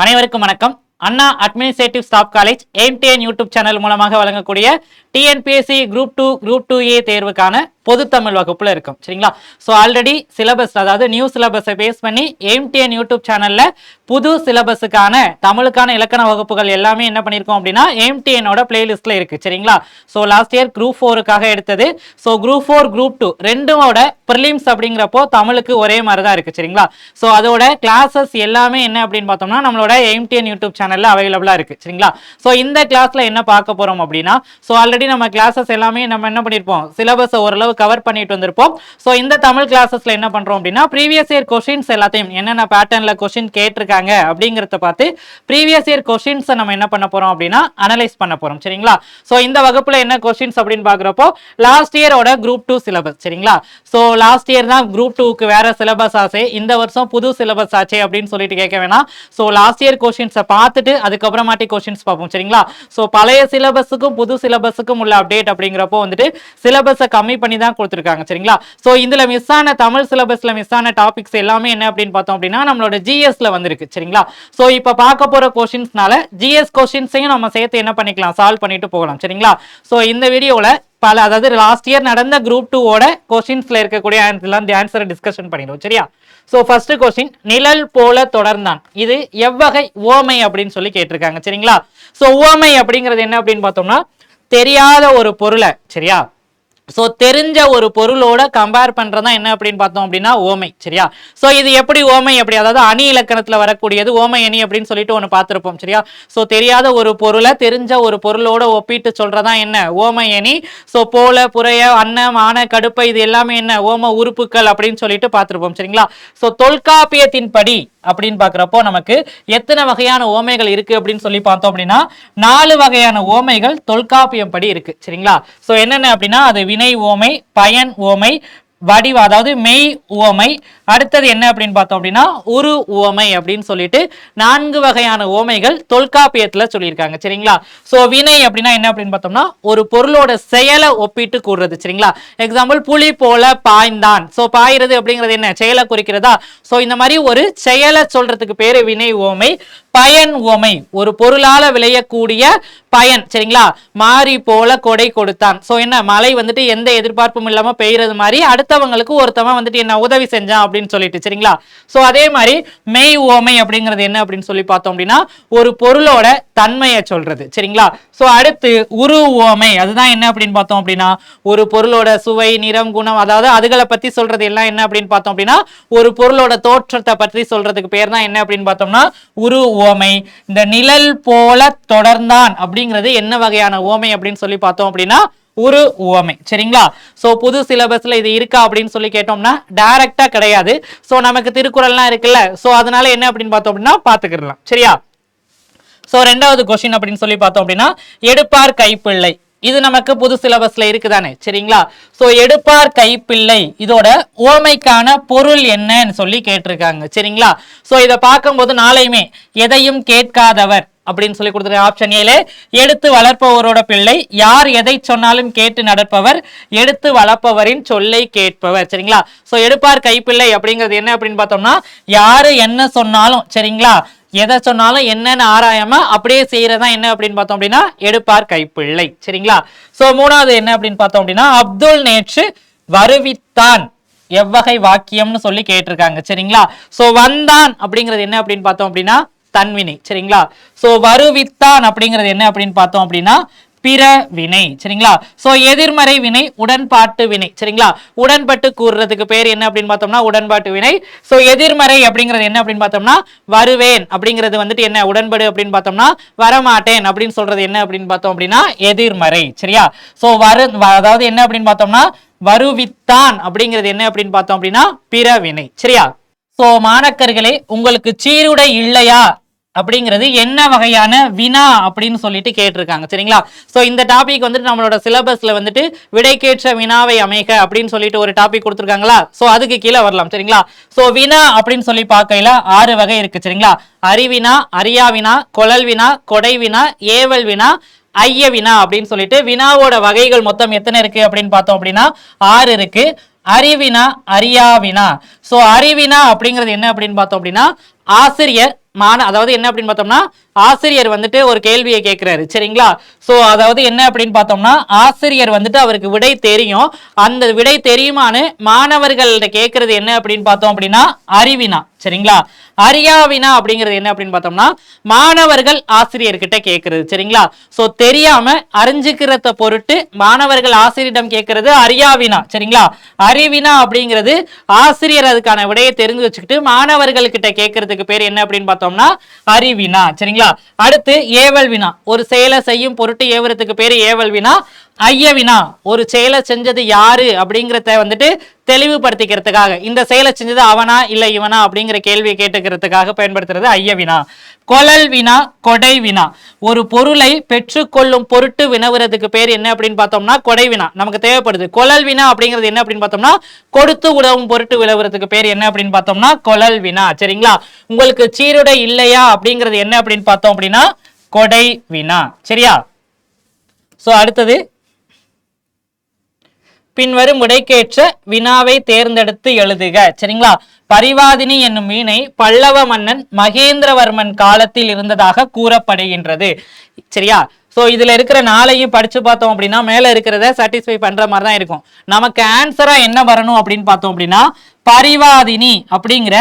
அனைவருக்கும் வணக்கம். Anna administrative staff college MTN YouTube channel மூலமாக வழங்கக்கூடிய டிஎன்பிஎஸ்சி குரூப் 2 குரூப் 2A தேர்வுக்கான பொது தமிழ் வகுப்புல இருக்கும். சரிங்களா? ஸோ ஆல்ரெடி சிலபஸ், அதாவது நியூ சிலபஸை பேஸ் பண்ணி எம்டிஎன் யூடியூப் சேனல்ல புது சிலபஸுக்கான தமிழுக்கான இலக்கண வகுப்புகள் எல்லாமே என்ன பண்ணியிருக்கோம் அப்படின்னா எம்டிஎனோட பிளேலிஸ்ட்ல இருக்கு. சரிங்களா? ஸோ லாஸ்ட் இயர் குரூப் 4க்காக எடுத்தது. ஸோ குரூப் 4 குரூப் 2 ரெண்டோட ப்ரிலிம்ஸ் அப்படிங்கிறப்போ தமிழுக்கு ஒரே மாதிரி தான் இருக்கு. சரிங்களா? ஸோ அதோட கிளாஸஸ் எல்லாமே என்ன அப்படின்னு பார்த்தோம்னா நம்மளோட எம்டிஎன் யூடியூப் சேனல்ல அவைலபிளா இருக்கு. சரிங்களா? ஸோ இந்த கிளாஸ்ல என்ன பார்க்க போறோம் அப்படின்னா, ஸோ ஆல்ரெடி நம்ம கிளாஸஸ் எல்லாமே நம்ம என்ன பண்ணிருப்போம், சிலபஸ் ஓரளவு கவர் பண்ணிட்டு வந்திருப்போம். ஸோ இந்த தமிழ் கிளாஸஸ்ல என்ன பண்றோம் அப்படின்னா ப்ரீவியஸ் இயர் கொஸ்டின்ஸ் எல்லாத்தையும் என்னென்ன பேட்டர்ன்ல கொஸ்டின் கேட்டிருக்காங்க அப்படிங்கறத பார்த்து ப்ரீவியஸ் இயர் கொஸ்டின்ஸ் நம்ம என்ன பண்ண போறோம் அப்படின்னா அனலைஸ் பண்ண போறோம். சரிங்களா? ஸோ இந்த வகுப்புல என்ன கொஸ்டின்ஸ் அப்படின்னு பாக்குறப்போ லாஸ்ட் இயரோட குரூப் 2 சிலபஸ். சரிங்களா? ஸோ லாஸ்ட் இயர் தான் குரூப் 2க்கு வேற சிலபஸ் ஆச்சு, இந்த வருஷம் புது சிலபஸ் ஆச்சு அப்படின்னு சொல்லிட்டு கேட்க வேணாம். ஸோ லாஸ்ட் இயர் கொஸ்டின்ஸை பார்த்துட்டு அதுக்கப்புறமாட்டி கொஸ்டின்ஸ் பார்ப்போம். சரிங்களா? ஸோ பழைய சிலபஸுக்கும் புது சிலபஸுக்கும் உள்ள அப்டேட் அப்படிங்கிறப்போ வந்துட்டு சிலபஸை கம்மி பண்ணி தான் கொடுத்துருக்காங்க. சரிங்களா? ஸோ இதுல மிஸ் ஆன தமிழ் சிலபஸ்ல மிஸ் ஆன டாபிக்ஸ் எல்லாமே என்ன அப்படின்னு பார்த்தோம் அப்படின்னா நம்மளோட ஜிஎஸ்ல வந்திருக்கு. சரிங்களா? ஸோ இப்போ பார்க்க போற கொஸ்டின்ஸ்னால ஜிஎஸ் கொஸ்டின்ஸையும் நம்ம சேர்த்து என்ன பண்ணிக்கலாம், சால்வ் பண்ணிட்டு போகலாம். சரிங்களா? ஸோ இந்த வீடியோவில் அதாவது லாஸ்ட் இயர் நடந்த குரூப் 2ஓட கொஸ்டின்ஸ்ல இருக்கக்கூடிய ஆன்சரை டிஸ்கஷன் பண்ணிடுவோம். சரியா? சோ ஃபர்ஸ்ட் கொஸ்டின், நிழல் போல தொடர்ந்தான், இது எவ்வகை உவமை அப்படின்னு சொல்லி கேட்டிருக்காங்க. சரிங்களா? சோ உவமை அப்படிங்கிறது என்ன அப்படின்னு பார்த்தோம்னா தெரியாத ஒரு பொருளை, சரியா, சோ தெரிஞ்ச ஒரு பொருளோட கம்பேர் பண்றதா என்ன அப்படின்னு பார்த்தோம் அப்படின்னா ஓமை. சரியா? சோ இது எப்படி ஓமை, அப்படி அதாவது அணி இலக்கணத்துல வரக்கூடியது ஓமை அணி அப்படின்னு சொல்லிட்டு ஒண்ணு பார்த்திருப்போம். சரியா? சோ தெரியாத ஒரு பொருளை தெரிஞ்ச ஒரு பொருளோட ஒப்பிட்டு சொல்றதா என்ன ஓமை அணி. சோ போல, புறைய, அன்னம், ஆன, கடுப்பை இது எல்லாமே என்ன ஓம உறுப்புகள் அப்படின்னு சொல்லிட்டு பார்த்திருப்போம். சரிங்களா? சோ தொல்காப்பியத்தின் படி அப்படின்னு பாக்குறப்போ நமக்கு எத்தனை வகையான ஓமைகள் இருக்கு அப்படின்னு சொல்லி பார்த்தோம் அப்படின்னா 4 வகையான ஓமைகள் தொல்காப்பியம் படி இருக்கு. சரிங்களா? சோ என்னென்ன அப்படின்னா அது வினை ஓமை, பயன் ஓமை, வடிவ அதாவது மெய் உவமை, அடுத்தது என்ன அப்படின்னு பார்த்தோம் அப்படின்னா உரு உவமை அப்படின்னு சொல்லிட்டு 4 வகையான ஓமைகள் தொல்காப்பியத்துல சொல்லியிருக்காங்க. சரிங்களா? சோ வினை அப்படின்னா என்ன அப்படின்னு பார்த்தோம்னா ஒரு பொருளோட செயலை ஒப்பிட்டு கூறுறது. சரிங்களா? எக்ஸாம்பிள் புலி போல பாய்ந்தான். சோ பாய்றது அப்படிங்கிறது என்ன, செயலை குறிக்கிறதா? சோ இந்த மாதிரி ஒரு செயலை சொல்றதுக்கு பேரு வினை ஓமை. பயன் ஓமை, ஒரு பொருளால விளையக்கூடிய பயன். சரிங்களா? மாறி போல கொடை கொடுத்தான். சோ என்ன, மழை வந்துட்டு எந்த எதிர்பார்ப்பும் இல்லாம பெய்யறது மாதிரி அடுத்தவங்களுக்கு ஒருத்தவன் வந்துட்டு என்ன உதவி செஞ்சான் அப்படின்னு சொல்லிட்டு. சரிங்களா? சோ அதே மாதிரி மெய் ஓமை அப்படிங்கிறது என்ன அப்படின்னு சொல்லி பார்த்தோம் அப்படின்னா ஒரு பொருளோட தன்மையை சொல்றது. சரிங்களா? சோ அடுத்து உரு ஓமை, அதுதான் என்ன அப்படின்னு பார்த்தோம் அப்படின்னா ஒரு பொருளோட சுவை, நிறம், குணம், அதாவது அதுகளை பத்தி சொல்றது எல்லாம் என்ன அப்படின்னு பார்த்தோம் அப்படின்னா ஒரு பொருளோட தோற்றத்தை பற்றி சொல்றதுக்கு பேர் தான் என்ன அப்படின்னு பார்த்தோம்னா உரு ஓமை. இந்த நிழல் போல தொடர்ந்தான் அப்படிங்கிறது என்ன வகையான ஓமை அப்படின்னு சொல்லி பார்த்தோம் அப்படின்னா உரு உவமை. சரிங்களா? சோ புது சிலபஸ்ல இது இருக்கா அப்படின்னு சொல்லி கேட்டோம்னா டைரக்டா கிடையாது. சோ நமக்கு திருக்குறள்லாம் இருக்குல்ல, சோ அதனால என்ன அப்படின்னு பார்த்தோம் அப்படின்னா பாத்துக்கலாம். சரியா? சோ ரெண்டாவது கொஸ்டின் அப்படின்னு சொல்லி பார்த்தோம் அப்படின்னா எடுப்பார் கைப்பிள்ளை, இது நமக்கு புது சிலபஸ்ல இருக்குதானே. சரிங்களா? சோ எடுப்பார் கைப்பிள்ளை இதோட ஓமைக்கான பொருள் என்னன்னு சொல்லி கேட்டிருக்காங்க. சரிங்களா? சோ இத பார்க்கும்போது நாளையுமே எதையும் கேட்காதவர் அப்படின்னு சொல்லி கொடுத்துருக்க ஆப்ஷன் ஏல எடுத்து வளர்ப்பவரோட பிள்ளை, யார் எதை சொன்னாலும் கேட்டு நடப்பவர், எடுத்து வளர்ப்பவரின் சொல்லை கேட்பவர். சரிங்களா? சோ எடுப்பார் கைப்பிள்ளை அப்படிங்கிறது என்ன அப்படின்னு பார்த்தோம்னா யாரு என்ன சொன்னாலும், சரிங்களா, எதை சொன்னாலும் என்னன்னு ஆராயாம அப்படியே செய்யறதா என்ன அப்படின்னு பார்த்தோம் அப்படின்னா எடுப்பார் கைப்பிள்ளை. சரிங்களா? சோ மூணாவது என்ன அப்படின்னு பார்த்தோம் அப்படின்னா அப்துல் நேற்று வருவித்தான், எவ்வகை வாக்கியம்னு சொல்லி கேட்டிருக்காங்க. சரிங்களா? சோ வந்தான் அப்படிங்கிறது என்ன அப்படின்னு பார்த்தோம் அப்படின்னா தன்வினை. சரிங்களா? சோ வருவித்தான் அப்படிங்கிறது என்ன அப்படின்னு பார்த்தோம் அப்படின்னா பிற வினை. சரிங்களா? சோ எதிர்மறை வினை உடன்பாட்டு வினை. சரிங்களா? உடன்பட்டு கூறுறதுக்கு பேர் என்ன அப்படின்னு பார்த்தோம்னா உடன்பாட்டு வினை. சோ எதிர்மறை அப்படிங்கிறது என்ன அப்படின்னு பார்த்தோம்னா வருவேன் அப்படிங்கிறது வந்துட்டு என்ன உடன்படு அப்படின்னு பார்த்தோம்னா வரமாட்டேன் அப்படின்னு சொல்றது என்ன அப்படின்னு பார்த்தோம் அப்படின்னா எதிர்மறை. சரியா? சோ அதாவது என்ன அப்படின்னு பார்த்தோம்னா வருவித்தான் அப்படிங்கிறது என்ன அப்படின்னு பார்த்தோம் அப்படின்னா பிற வினை. சரியா? சோ மாணக்கர்களே, உங்களுக்கு சீருடை இல்லையா அப்படிங்கிறது என்ன வகையான வினா அப்படின்னு சொல்லிட்டு கேட்டிருக்காங்க. சரிங்களா? சோ இந்த டாபிக் வந்துட்டு நம்மளோட சிலபஸ்ல வந்துட்டு விடைக்கேற்ற வினாவை அமைக அப்படின்னு சொல்லிட்டு ஒரு டாபிக் கொடுத்துருக்காங்களா, சோ அதுக்கு கீழே வரலாம். சரிங்களா? சோ வினா அப்படின்னு சொல்லி பார்க்கையில 6 வகை இருக்கு. சரிங்களா? அறிவினா, அறியா வினா, கொழல் வினா, கொடை வினா, ஏவல் வினா, ஐய வினா அப்படின்னு சொல்லிட்டு வினாவோட வகைகள் மொத்தம் எத்தனை இருக்கு அப்படின்னு பார்த்தோம் அப்படின்னா 6 இருக்கு. அறிவினா, அறியா வினா. சோ அறிவினா அப்படிங்கிறது என்ன அப்படின்னு பார்த்தோம் அப்படின்னா ஆசிரியர் அதாவது என்ன அப்படின்னு பார்த்தோம்னா ஆசிரியர் வந்துட்டு ஒரு கேள்வியை கேட்கிறாரு சரிங்களா. சோ அதாவது என்ன அப்படின்னு பார்த்தோம்னா ஆசிரியர் வந்துட்டு அவருக்கு விடை தெரியும். அந்த விடை தெரியுமான்னு மாணவர்கள்ட்ட கேட்கறது என்ன அப்படின்னு பார்த்தோம் அப்படின்னா அறிவினா சரிங்களா. அறியாவினா அப்படிங்கிறது என்ன அப்படின்னு பார்த்தோம்னா மாணவர்கள் ஆசிரியர்கிட்ட கேட்கறது சரிங்களா. சோ தெரியாம அறிஞ்சுக்கிறத பொருட்டு மாணவர்கள் ஆசிரியரிடம் கேட்கறது அறியாவினா சரிங்களா. அறிவினா அப்படிங்கிறது ஆசிரியர் அதுக்கான விடையை தெரிஞ்சு வச்சுக்கிட்டு மாணவர்கள் கிட்ட கேட்கறதுக்கு பேர் என்ன அப்படின்னு பார்த்தோம்னா அறிவினா சரிங்களா. அடுத்து ஏவல் வினா, ஒரு செயலை செய்யும் பொருட்டு ஏவுறதுக்கு பேரு ஏவல் வினா. ஐயவினா, ஒரு செயலை செஞ்சது யாரு அப்படிங்கிறத வந்துட்டு தெளிவுபடுத்திக்கிறதுக்காக இந்த செயலை செஞ்சது அவனா இல்ல இவனா அப்படிங்கிற கேள்வியை கேட்டுக்கிறதுக்காக பயன்படுத்துறது ஐயவினா. கொழல் வினா, கொடை வினா, ஒரு பொருளை பெற்றுக்கொள்ளும் பொருட்டு வினவுறதுக்கு பேர் என்ன அப்படின்னு பார்த்தோம்னா கொடை வினா நமக்கு தேவைப்படுது. கொழல் வினா அப்படிங்கிறது என்ன அப்படின்னு பார்த்தோம்னா கொடுத்து உதவும் பொருட்டு வினவுறதுக்கு பேர் என்ன அப்படின்னு பார்த்தோம்னா கொழல் வினா சரிங்களா. உங்களுக்கு சீருடை இல்லையா அப்படிங்கிறது என்ன அப்படின்னு பார்த்தோம் அப்படின்னா கொடை வினா சரியா. சோ அடுத்தது பின்வரும் விடைக்கேற்ற வினாவை தேர்ந்தெடுத்து எழுதுக சரிங்களா. பரிவாதினி என்னும் வீணை பல்லவ மன்னன் மகேந்திரவர்மன் காலத்தில் இருந்ததாக கூறப்படுகின்றது சரியா. சோ இதுல இருக்கிற நாளையும் படிச்சு பார்த்தோம் அப்படின்னா மேல இருக்கிறத சாட்டிஸ்ஃபை பண்ற மாதிரி தான் இருக்கும். நமக்கு ஆன்சரா என்ன வரணும் அப்படின்னு பார்த்தோம் அப்படின்னா பரிவாதினி அப்படிங்கிற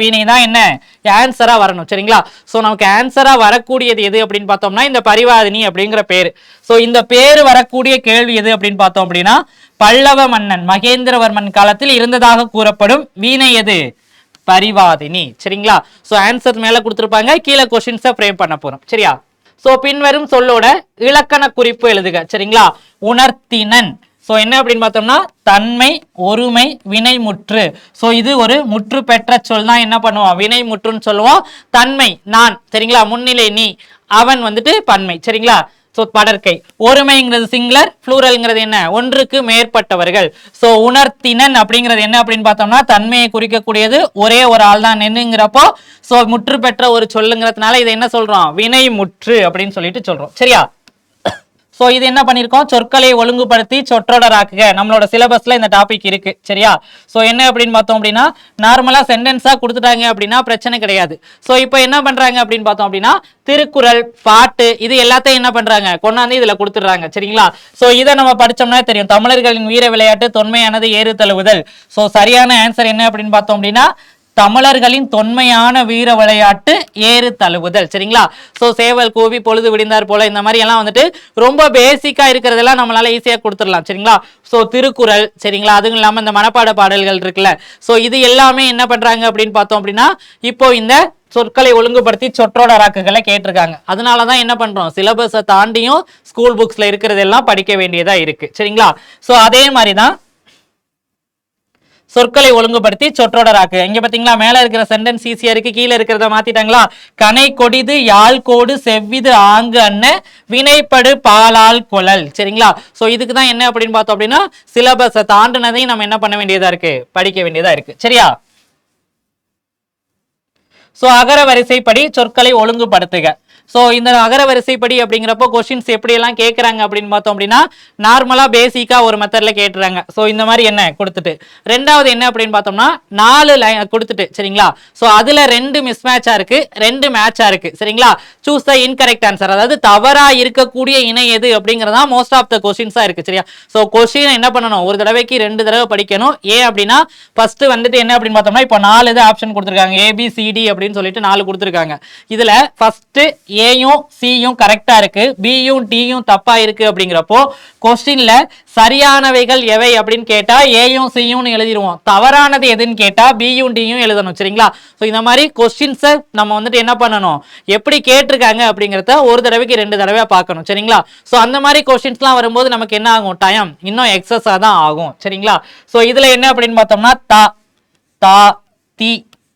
வீணை தான் என்ன ஆன்சரா வரணும் சரிங்களா. சோ நமக்கு ஆன்சரா வரக்கூடியது எது அப்படின்னு பார்த்தோம்னா இந்த பரிவாதினி அப்படிங்கிற பேரு. சோ இந்த பேரு வரக்கூடிய கேள்வி எது அப்படின்னு பார்த்தோம் அப்படின்னா பல்லவ மன்னன் மகேந்திரவர்மன் காலத்தில் இருந்ததாக கூறப்படும் வீணை எது பரிவாதினி சரிங்களா. சோ ஆன்சர் மேல கொடுத்திருப்பாங்க, கீழே கொஸ்டின்ஸை ஃப்ரேம் பண்ண போறோம் சரியா. சோ பின்வரும் சொல்லோட இலக்கண குறிப்பு எழுதுக சரிங்களா. உணர்த்தினன், சோ என்ன அப்படின்னு பார்த்தோம்னா தன்மை, ஒருமை, வினைமுற்று. சோ இது ஒரு முற்று பெற்ற சொல் தான் என்ன பண்ணுவோம் வினை முற்றுன்னு சொல்லுவோம். தன்மை நான் சரிங்களா, முன்னிலை நீ, அவன் வந்துட்டு பன்மை சரிங்களா. சோ படற்கை. ஒருமைங்கிறது சிங்குலர், ப்ளூரல்ங்கிறது என்ன ஒன்றுக்கு மேற்பட்டவர்கள். சோ உணர்த்தினன் அப்படிங்கிறது என்ன அப்படின்னு பார்த்தோம்னா தன்மையை குறிக்கக்கூடியது ஒரே ஒரு ஆள் தான் நின்னுங்கிறப்போ சோ முற்று பெற்ற ஒரு சொல்லுங்கிறதுனால இதை என்ன சொல்றோம் வினை முற்று அப்படின்னு சொல்லிட்டு சொல்றோம் சரியா. சோ இது என்ன பண்ணிருக்கோம் சொற்களை ஒழுங்குபடுத்தி சொற்றொடராக்குக, நம்மளோட சிலபஸ்ல இந்த டாபிக் இருக்கு சரியா. சோ என்ன அப்படின்னு பார்த்தோம் அப்படின்னா நார்மலா சென்டென்ஸா கொடுத்துட்டாங்க அப்படின்னா பிரச்சனை கிடையாது. சோ இப்போ என்ன பண்றாங்க அப்படின்னு பார்த்தோம் அப்படின்னா திருக்குறள், பாட்டு இது எல்லாத்தையும் என்ன பண்றாங்க கொண்டாந்து இதுல கொடுத்துடுறாங்க சரிங்களா. சோ இதை நம்ம படிச்சோம்னா தெரியும் தமிழர்களின் வீர விளையாட்டு தொன்மையானது ஏறு தழுவுதல். சோ சரியான ஆன்சர் என்ன அப்படின்னு பார்த்தோம் அப்படின்னா தமிழர்களின் தொன்மையான வீர விளையாட்டு ஏறு தழுவுதல் சரிங்களா. சோ சேவல் கூவி பொழுது விடிந்தார் போல இந்த மாதிரி எல்லாம் வந்துட்டு ரொம்ப பேசிக்கா இருக்கிறதெல்லாம் நம்மளால ஈஸியா கொடுத்துடலாம் சரிங்களா. சோ திருக்குறள் சரிங்களா, அதுவும் இல்லாம இந்த மனப்பாட பாடல்கள் இருக்குல்ல. சோ இது எல்லாமே என்ன பண்றாங்க அப்படின்னு பார்த்தோம் அப்படின்னா இப்போ இந்த சொற்களை ஒழுங்குபடுத்தி சொற்றொடராக்குகளை கேட்டிருக்காங்க. அதனாலதான் என்ன பண்றோம் சிலபஸை தாண்டியும் ஸ்கூல் புக்ஸ்ல இருக்கிறதெல்லாம் படிக்க வேண்டியதா இருக்கு சரிங்களா. சோ அதே மாதிரிதான் சொற்களை ஒழுங்குபடுத்தி சொற்றொடராக்கு. இங்க பாத்தீங்களா மேல இருக்கிற சென்டென்ஸ் ஈஸியா இருக்கு, கீழே இருக்கிறத மாத்திட்டாங்களா. கனை கொடிது யாழ் கோடு செவ்விது ஆங்கு அண்ண வினைப்படு பாலால் கொழல் சரிங்களா. சோ இதுக்கு தான் என்ன அப்படின்னு பார்த்தோம் அப்படின்னா சிலபஸை தாண்டினதையும் நம்ம என்ன பண்ண வேண்டியதா இருக்கு படிக்க வேண்டியதா இருக்கு சரியா. சோ அகர வரிசைப்படி சொற்களை ஒழுங்குபடுத்துக. சோ இந்த அகர வரிசைப்படி அப்படிங்கிறப்போ கொஸ்டின்ஸ் எப்படி எல்லாம் கேட்கறாங்க அப்படின்னு பார்த்தோம் அப்படின்னா நார்மலா பேசிக்கா ஒரு மெத்தட்ல கேட்டுறாங்க. சோ இந்த மாதிரி என்ன கொடுத்துட்டு ரெண்டாவது என்ன அப்படின்னு பார்த்தோம்னா 4 லைன் கொடுத்துட்டு சரிங்களா. சோ அதுல 2 மிஸ் மேட்சா இருக்கு, 2 மேட்சா இருக்கு சரிங்களா. சூஸ் த இன்கரெக்ட் ஆன்சர், அதாவது தவறா இருக்கக்கூடிய இணை எது அப்படிங்கறதா மோஸ்ட் ஆஃப் த கொஸ்டின்ஸா இருக்கு சரியா. சோ கொஸ்டின் என்ன பண்ணணும் ஒரு தடவைக்கு 2 தடவை படிக்கணும். ஏன் அப்படின்னா ஃபர்ஸ்ட் வந்துட்டு என்ன அப்படின்னு பார்த்தோம்னா இப்போ 4 இது ஆப்ஷன் கொடுத்துருக்காங்க ABCD அப்படின்னு சொல்லிட்டு 4 கொடுத்துருக்காங்க. இதுல ஃபர்ஸ்ட் ஏயும் சியும் கரெக்டா இருக்கு, பியும் டியும் தப்பா இருக்கு அப்படிங்கிறப்போ கொஸ்டின்ல சரியானவைகள் எவை அப்படின்னு கேட்டா ஏயும் சியும் எழுதிடுவோம், தவறானது எதுன்னு கேட்டா பியும் டியும் எழுதணும் சரிங்களா. சோ இந்த மாதிரி கொஸ்டின்ஸை நம்ம வந்துட்டு என்ன பண்ணணும் எப்படி கேட்டிருக்காங்க அப்படிங்கிறத ஒரு தடவைக்கு 2 தடவை பார்க்கணும் சரிங்களா. சோ அந்த மாதிரி கொஸ்டின்ஸ்லாம் வரும்போது நமக்கு என்ன ஆகும் டைம் இன்னும் எக்ஸஸா தான் ஆகும் சரிங்களா. சோ இதுல என்ன அப்படின்னு பார்த்தோம்னா தா தா தி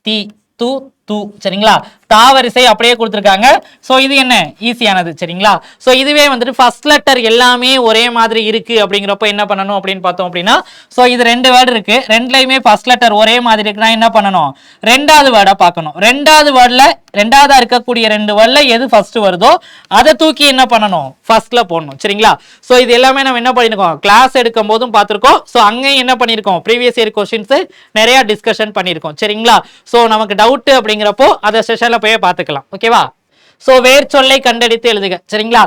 தி து து சரிங்களா. தாவரிசை அப்படியே கொடுத்துருக்காங்க. ஸோ இது என்ன ஈஸியானது சரிங்களா. ஸோ இதுவே வந்துட்டு ஃபர்ஸ்ட் லெட்டர் எல்லாமே ஒரே மாதிரி இருக்கு அப்படிங்கிறப்ப என்ன பண்ணணும் அப்படின்னு பார்த்தோம் அப்படின்னா, ஸோ இது 2 வேர்டு இருக்கு, 2லையுமே ஃபர்ஸ்ட் லெட்டர் ஒரே மாதிரி இருக்குன்னா என்ன பண்ணணும், 2வது வேர்டை பார்க்கணும். 2வது வேர்டில் 2வதா இருக்கக்கூடிய 2 வேர்டில் எது ஃபர்ஸ்ட் வருதோ அதை தூக்கி என்ன பண்ணணும், ஃபர்ஸ்ட்ல போடணும் சரிங்களா. ஸோ இது எல்லாமே நம்ம என்ன பண்ணியிருக்கோம், கிளாஸ் எடுக்கும் போதும் பார்த்துருக்கோம். ஸோ அங்கேயும் என்ன பண்ணியிருக்கோம், ப்ரீவியஸ் இயர் கொஸ்டின்ஸ் நிறைய டிஸ்கஷன் பண்ணியிருக்கோம் சரிங்களா. ஸோ நமக்கு டவுட் அப்படிங்கிறப்போ அதை செஷன்ல போய் பார்த்துக்கலாம் ஓகேவா. ஸோ வேர் சொல்லை கண்டெடுத்து எழுதுக சரிங்களா.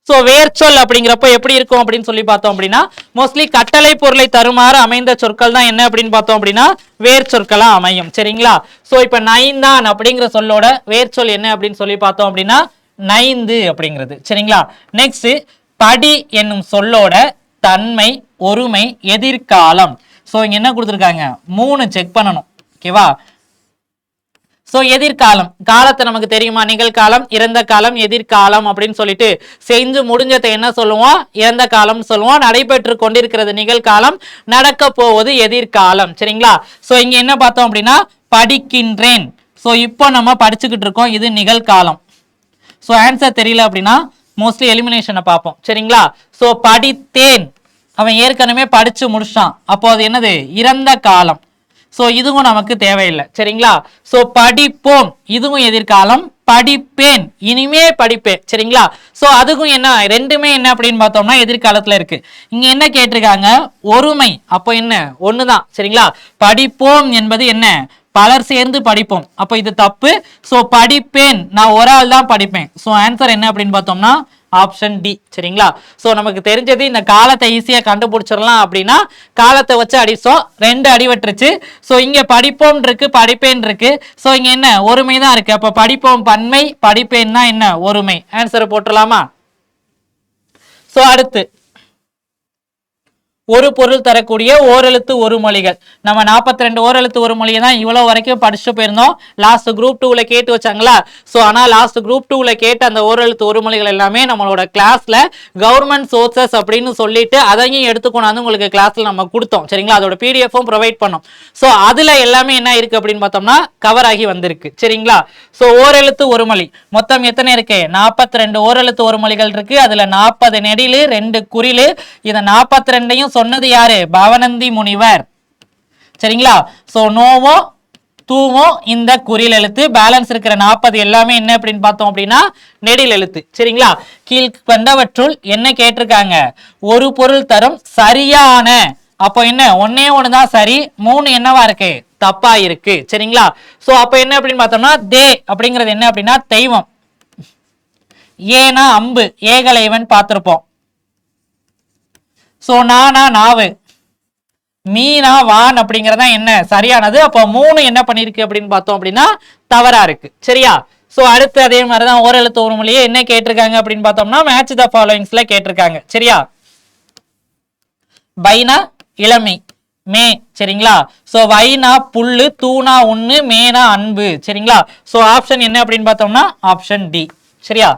ஸோ வேர்ச்சொல் அப்படிங்கிறப்போ எப்படி இருக்கும் அப்படின்னு சொல்லி பார்த்தோம் அப்படின்னா, மோஸ்ட்லி கட்டளை பொருளை தருமாறு அமைந்த சொற்கள் தான் என்ன அப்படின்னு பார்த்தோம் அப்படின்னா வேர் சொற்களா அமையும் சரிங்களா. ஸோ இப்போ நைந்தான் அப்படிங்கிற சொல்லோட வேர்ச்சொல் என்ன அப்படின்னு சொல்லி பார்த்தோம் அப்படின்னா நைந்து அப்படிங்கிறது சரிங்களா. நெக்ஸ்ட் படி என்னும் சொல்லோட தன்மை, ஒருமை, எதிர்காலம். ஸோ இங்க என்ன கொடுத்துருக்காங்க, 3 செக் பண்ணணும் ஓகேவா. ஸோ எதிர்காலம், காலத்தை நமக்கு தெரியுமா, நிகழ்காலம், இறந்த காலம், எதிர்காலம் அப்படின்னு சொல்லிட்டு செஞ்சு முடிஞ்சதை என்ன சொல்லுவோம், இறந்த காலம் சொல்லுவோம். நடைபெற்று கொண்டிருக்கிறது நிகழ்காலம், நடக்க போவது எதிர்காலம் சரிங்களா. ஸோ இங்க என்ன பார்த்தோம் அப்படின்னா படிக்கின்றேன். ஸோ இப்போ நம்ம படிச்சுக்கிட்டு இருக்கோம், இது நிகழ்காலம். ஸோ ஆன்சர் தெரியல அப்படின்னா மோஸ்ட்லி எலிமினேஷனை பார்ப்போம் சரிங்களா. ஸோ படித்தேன், அவன் ஏற்கனவே படிச்சு முடிச்சான், அப்போ அது என்னது இறந்த காலம். ஸோ இதுவும் நமக்கு தேவையில்லை சரிங்களா. ஸோ படிப்போம், இதுவும் எதிர்காலம். படிப்பேன், இனிமே படிப்பேன் சரிங்களா. ஸோ அதுக்கும் என்ன, ரெண்டுமே என்ன அப்படின்னு பார்த்தோம்னா எதிர்காலத்துல இருக்கு. இங்க என்ன கேட்டிருக்காங்க, ஒருமை, அப்போ என்ன ஒண்ணுதான் சரிங்களா. படிப்போம் என்பது என்ன, பலர் சேர்ந்து படிப்போம், அப்போ இது தப்பு. ஸோ படிப்பேன், நான் ஒரு ஆள் தான் படிப்பேன். ஸோ ஆன்சர் என்ன அப்படின்னு பார்த்தோம்னா ஆப்ஷன் டி சரிங்களா. ஸோ நமக்கு தெரிஞ்சது இந்த காலத்தை ஈஸியாக கண்டுபிடிச்சிடலாம் அப்படின்னா காலத்தை வச்சு அடிச்சோம், 2 அடிவட்டுருச்சு. ஸோ இங்கே படிப்போம் இருக்கு, படிப்பேன் இருக்கு. ஸோ இங்கே என்ன ஒருமை தான் இருக்கு, அப்போ படிப்போம் பன்மை, படிப்பேன் தான் என்ன ஒருமை. ஆன்சரை போட்டுடலாமா. ஸோ அடுத்து ஒரு பொருள் தரக்கூடிய ஓரெழுத்து ஒரு மொழிகள். நம்ம 42 ஓரெழுத்து ஒரு மொழியை தான் இவ்வளவு வரைக்கும் படிச்சுட்டு போயிருந்தோம். லாஸ்ட் குரூப் 2ல கேட்டு வச்சாங்களா. ஸோ ஆனால் லாஸ்ட் குரூப் 2ல கேட்ட அந்த ஓரெழுத்து ஒரு மொழிகள் எல்லாமே நம்மளோட கிளாஸ்ல கவர்மெண்ட் சோர்சஸ் அப்படின்னு சொல்லிட்டு அதையும் எடுத்துக்கொண்டாந்து உங்களுக்கு கிளாஸ்ல நம்ம கொடுத்தோம் சரிங்களா. அதோட பிடிஎஃப்பும் ப்ரொவைட் பண்ணோம். ஸோ அதுல எல்லாமே என்ன இருக்கு அப்படின்னு பார்த்தோம்னா கவர் ஆகி வந்திருக்கு சரிங்களா. ஸோ ஓரெழுத்து ஒரு மொழி மொத்தம் எத்தனை இருக்கு, 42 ஓரெழுத்து ஒரு மொழிகள் இருக்கு. அதுல 40 நெடிலு 2 குறிலு. இதை 42ஐயும் சொன்னது யாரு, பவனந்தி முனிவர் சரிங்களா. சோ நோவோ தூவோ இந்த குறில் எழுத்து, பேலன்ஸ் இருக்கிற 40 எல்லாமே என்ன அப்படின்னு பார்த்தோம் அப்படின்னா நெடில் எழுத்து சரிங்களா. கீழ்கண்டவற்றுள் என்ன கேட்டிருக்காங்க, ஒரு பொருள் தரும் சரியான, அப்போ என்ன ஒன்னே ஒண்ணுதான் சரி, 3 என்னவா இருக்கு தப்பா இருக்கு சரிங்களா. சோ அப்ப என்ன அப்படின்னு பார்த்தோம்னா தே அப்படிங்கிறது என்ன அப்படின்னா தெய்வம், ஏனா அம்பு, ஏகலைவன் பார்த்திருப்போம். சோ நானா நாவு, மீனா வான் அப்படிங்கறதா என்ன சரியானது. அப்போ 3 என்ன பண்ணிருக்கு அப்படின்னு பார்த்தோம் அப்படின்னா தவறா இருக்கு சரியா. சோ அடுத்து அதே மாதிரிதான் ஓரெழுத்து ஒரு மொழியே என்ன கேட்டிருக்காங்க அப்படின்னு பார்த்தோம்னா மேட்ச் த ஃபாலோயிங்ஸ்ல கேட்டிருக்காங்க சரியா. பைனா இளமை, மே சரிங்களா. சோ வைனா புல்லு, தூணா ஒண்ணு, மேனா அன்பு சரிங்களா. சோ ஆப்ஷன் என்ன அப்படின்னு பார்த்தோம்னா ஆப்ஷன் டி சரியா.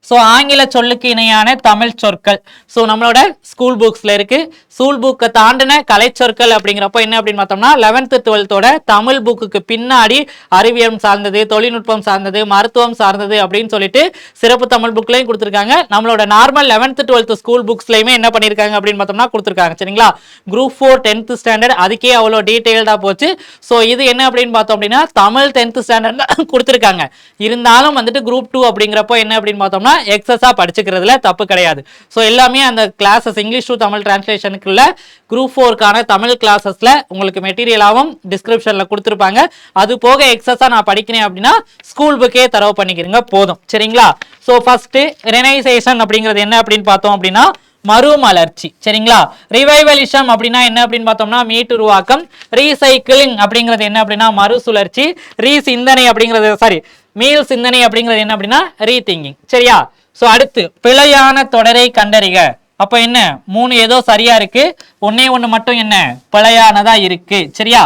ஸோ ஆங்கில சொல்லுக்கு இணையான தமிழ் சொற்கள். ஸோ நம்மளோட ஸ்கூல் புக்ஸ்ல இருக்கு. ஸ்கூல் புக்கை தாண்டின கலை சொற்கள் அப்படிங்கிறப்போ என்ன அப்படின்னு பார்த்தோம்னா 11th 12th தமிழ் புக்குக்கு பின்னாடி அறிவியல் சார்ந்தது, தொழில்நுட்பம் சார்ந்தது, மருத்துவம் சார்ந்தது அப்படின்னு சொல்லிட்டு சிறப்பு தமிழ் புக்லையும் கொடுத்துருக்காங்க. நம்மளோட நார்மல் 11th 12th ஸ்கூல் புக்ஸ்லையுமே என்ன பண்ணியிருக்காங்க அப்படின்னு பார்த்தோம்னா கொடுத்துருக்காங்க சரிங்களா. குரூப் 4 10th ஸ்டாண்டர்ட் அதுக்கே அவ்வளோ டீட்டெயில்டாக போச்சு. ஸோ இது என்ன அப்படின்னு பார்த்தோம் அப்படின்னா தமிழ் 10th ஸ்டாண்டர்ட்ல கொடுத்துருக்காங்க. இருந்தாலும் வந்துட்டு குரூப் 2 அப்படிங்கிறப்போ என்ன அப்படின்னு பார்த்தோம்னா எக்ஸஸா படிச்சுக்கிறதுல தப்பு கிடையாது. ஸோ எல்லாமே அந்த கிளாஸஸ் இங்கிலீஷ் டு தமிழ் டிரான்ஸ்லேஷனுக்குள்ள குரூப் 4க்கான தமிழ் கிளாஸஸ்ல உங்களுக்கு மெட்டீரியலாகவும் டிஸ்கிரிப்ஷன்ல கொடுத்துருப்பாங்க. அது போக எக்ஸஸா நான் படிக்கிறேன் அப்படின்னா ஸ்கூல் புக்கே தரவு பண்ணிக்கிறீங்க போதும் சரிங்களா. ஸோ ஃபர்ஸ்ட் ரெனைசேஷன் அப்படிங்கிறது என்ன அப்படின்னு பார்த்தோம் அப்படின்னா மறுமலர்ச்சி சரிங்களா. ரிவைவலிசம் அப்படின்னா என்ன அப்படின்னு பார்த்தோம்னா மீட்டுருவாக்கம். ரீசைக்கிளிங் அப்படிங்கிறது என்ன அப்படின்னா மறுசுழற்சி. ரீசிந்தனை அப்படிங்கிறது சாரி மீள் சிந்தனை அப்படிங்கிறது என்ன அப்படின்னா ரீதிங்கிங் சரியா. சோ அடுத்து பிழையான தொடரை கண்டறிக. அப்ப என்ன 3 ஏதோ சரியா இருக்கு, ஒன்னே ஒண்ணு மட்டும் என்ன பிழையானதா இருக்கு சரியா.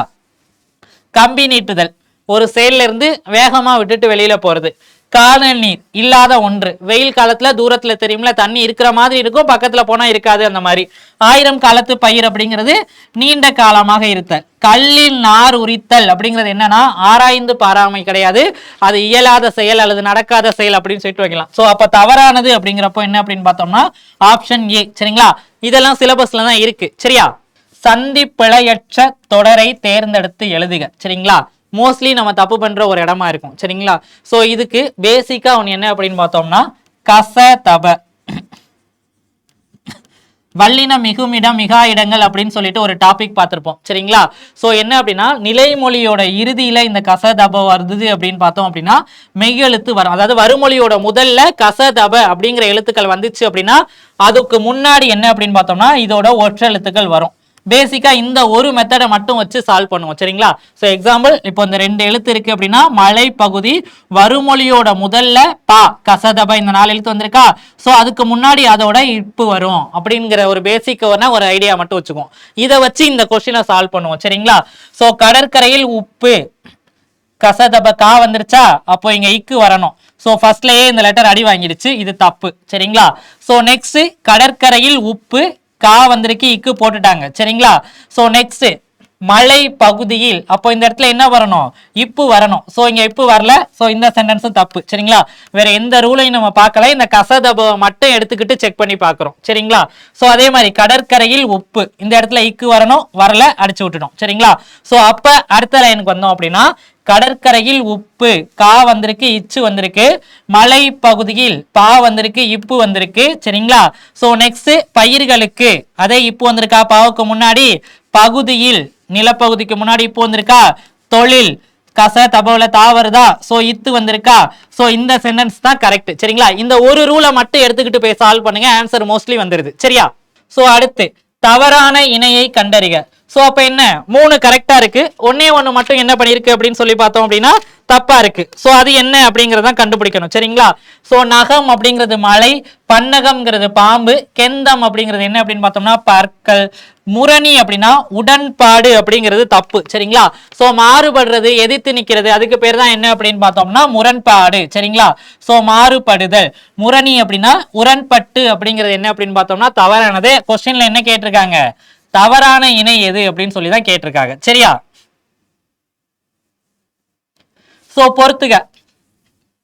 கம்பி நீட்டுதல், ஒரு செயல்ல இருந்து வேகமா விட்டுட்டு வெளியில போறது. காணல் நீர் இல்லாத ஒன்று. வெயில் காலத்துல தூரத்துல தெரியும்ல, தண்ணி இருக்கிற மாதிரி இருக்கும், பக்கத்துல போனா இருக்காது. அந்த மாதிரி 1000 காலத்து பயிர் அப்படிங்கிறது நீண்ட காலமாக இருத்தல். கல்லில் நார் உரித்தல் அப்படிங்கிறது என்னன்னா ஆராய்ந்து பாராமை கிடையாது, அது இயலாத செயல் அல்லது நடக்காத செயல் அப்படின்னு சொல்லிட்டு வைக்கலாம். சோ அப்ப தவறானது அப்படிங்கிறப்போ என்ன அப்படின்னு பார்த்தோம்னா ஆப்ஷன் ஏ. சரிங்களா, இதெல்லாம் சிலபஸ்ல தான் இருக்கு. சரியா, சந்தி பிழையற்ற தொடரை தேர்ந்தெடுத்து எழுதுக. சரிங்களா, மோஸ்ட்லி நம்ம தப்பு பண்ற ஒரு இடமா இருக்கும். சரிங்களா, சோ இதுக்கு பேசிக்கா ஒன்று என்ன அப்படின்னு பார்த்தோம்னா கச தப வல்லின மிகுமிடம் மிகா இடங்கள் அப்படின்னு சொல்லிட்டு ஒரு டாபிக் பார்த்திருப்போம். சரிங்களா, சோ என்ன அப்படின்னா நிலைமொழியோட இறுதியில இந்த கச தப வருது அப்படின்னு பார்த்தோம் அப்படின்னா மெய்யெழுத்து வரும். அதாவது வருமொழியோட முதல்ல கச தப அப்படிங்கிற எழுத்துக்கள் வந்துச்சு அப்படின்னா அதுக்கு முன்னாடி என்ன அப்படின்னு பார்த்தோம்னா இதோட ஒற்றை எழுத்துக்கள் வரும். பேசிக்கா இந்த ஒரு மெத்தடை மட்டும் வச்சு சால்வ் பண்ணுவோம். சரிங்களா, சோ எக்ஸாம்பிள் இப்போ இந்த 2 எழுத்து இருக்கு அப்படின்னா மலை பகுதி வருமொழியோட முதல்ல பா கசதப இந்த 4 எழுத்து வந்திருக்கா, சோ அதுக்கு முன்னாடி அதோட இப்பு வரும் அப்படிங்கிற ஒரு பேசிக் ஒரு ஐடியா மட்டும் வச்சுக்குவோம். இதை வச்சு இந்த கொஸ்டினை சால்வ் பண்ணுவோம். சரிங்களா, சோ கடற்கரையில் உப்பு கசதப கா வந்துருச்சா, அப்போ இங்க இக்கு வரணும். சோ ஃபர்ஸ்ட்லயே இந்த லெட்டர் அடி வாங்கிடுச்சு, இது தப்பு. சரிங்களா, சோ நெக்ஸ்ட் கடற்கரையில் உப்பு கா வந்திருக்கு, இக்கு போட்டுட்டாங்க. சரிங்களா, சோ நெக்ஸ்ட் மலை பகுதியில், அப்போ இந்த இடத்துல என்ன வரணும் இப்பு வரணும். சோ இங்க இப்பு வரல, சோ இந்த சென்டென்ஸும் தப்பு. சரிங்களா, வேற எந்த ரூலையும் நம்ம பார்க்கல, இந்த கசதப மட்டும் எடுத்துக்கிட்டு செக் பண்ணி பார்க்கிறோம். சரிங்களா, சோ அதே மாதிரி கடற்கரையில் உப்பு இந்த இடத்துல இக்கு வரணும், வரல, அடிச்சு விட்டுட்டோம். சரிங்களா, சோ அப்ப அடுத்த லைனுக்கு வந்தோம் அப்படின்னா கடற்கரையில் உப்பு கா வந்திருக்கு, இச்சு வந்திருக்கு, மலை பகுதியில் பா வந்திருக்கு, இப்பு வந்திருக்கு. சரிங்களா, சோ நெக்ஸ்ட் பயிர்களுக்கு அதே இப்பு வந்திருக்கா பாவுக்கு முன்னாடி, பகுதியில் நிலப்பகுதிக்கு முன்னாடி இப்பு வந்திருக்கா, தொழில் கச தபவுல தா வருதா, சோ இத்து வந்திருக்கா. சோ இந்த சென்டென்ஸ் தான் கரெக்ட். சரிங்களா, இந்த ஒரு ரூலை மட்டும் எடுத்துக்கிட்டு போய் சால்வ் பண்ணுங்க, ஆன்சர் மோஸ்ட்லி வந்துருது. சரியா, சோ அடுத்து தவறான இணையை கண்டறிக. சோ அப்ப என்ன 3 கரெக்டா இருக்கு, ஒன்னே ஒண்ணு மட்டும் என்ன பண்ணிருக்கு அப்படின்னு சொல்லி பார்த்தோம் அப்படின்னா தப்பா இருக்கு. சோ அது என்ன அப்படிங்கறத கண்டுபிடிக்கணும். சரிங்களா, சோ நகம் அப்படிங்கிறது மலை, பன்னகம்ங்கிறது பாம்பு, கெந்தம் அப்படிங்கிறது என்ன அப்படின்னு பார்த்தோம்னா பற்கள், முரணி அப்படின்னா உடன்பாடு அப்படிங்கிறது தப்பு. சரிங்களா, சோ மாறுபடுறது எதிர்த்து நிக்கிறது அதுக்கு பேர் தான் என்ன அப்படின்னு பார்த்தோம்னா முரண்பாடு. சரிங்களா, சோ மாறுபடுதல். முரணி அப்படின்னா உரண்பட்டு அப்படிங்கிறது என்ன அப்படின்னு பார்த்தோம்னா தவறானது. கொஸ்டின்ல என்ன கேட்டிருக்காங்க தவறான இணை எது அப்படின்னு சொல்லி தான் கேட்டிருக்காங்க. சரியா, சோ பொறுத்துக.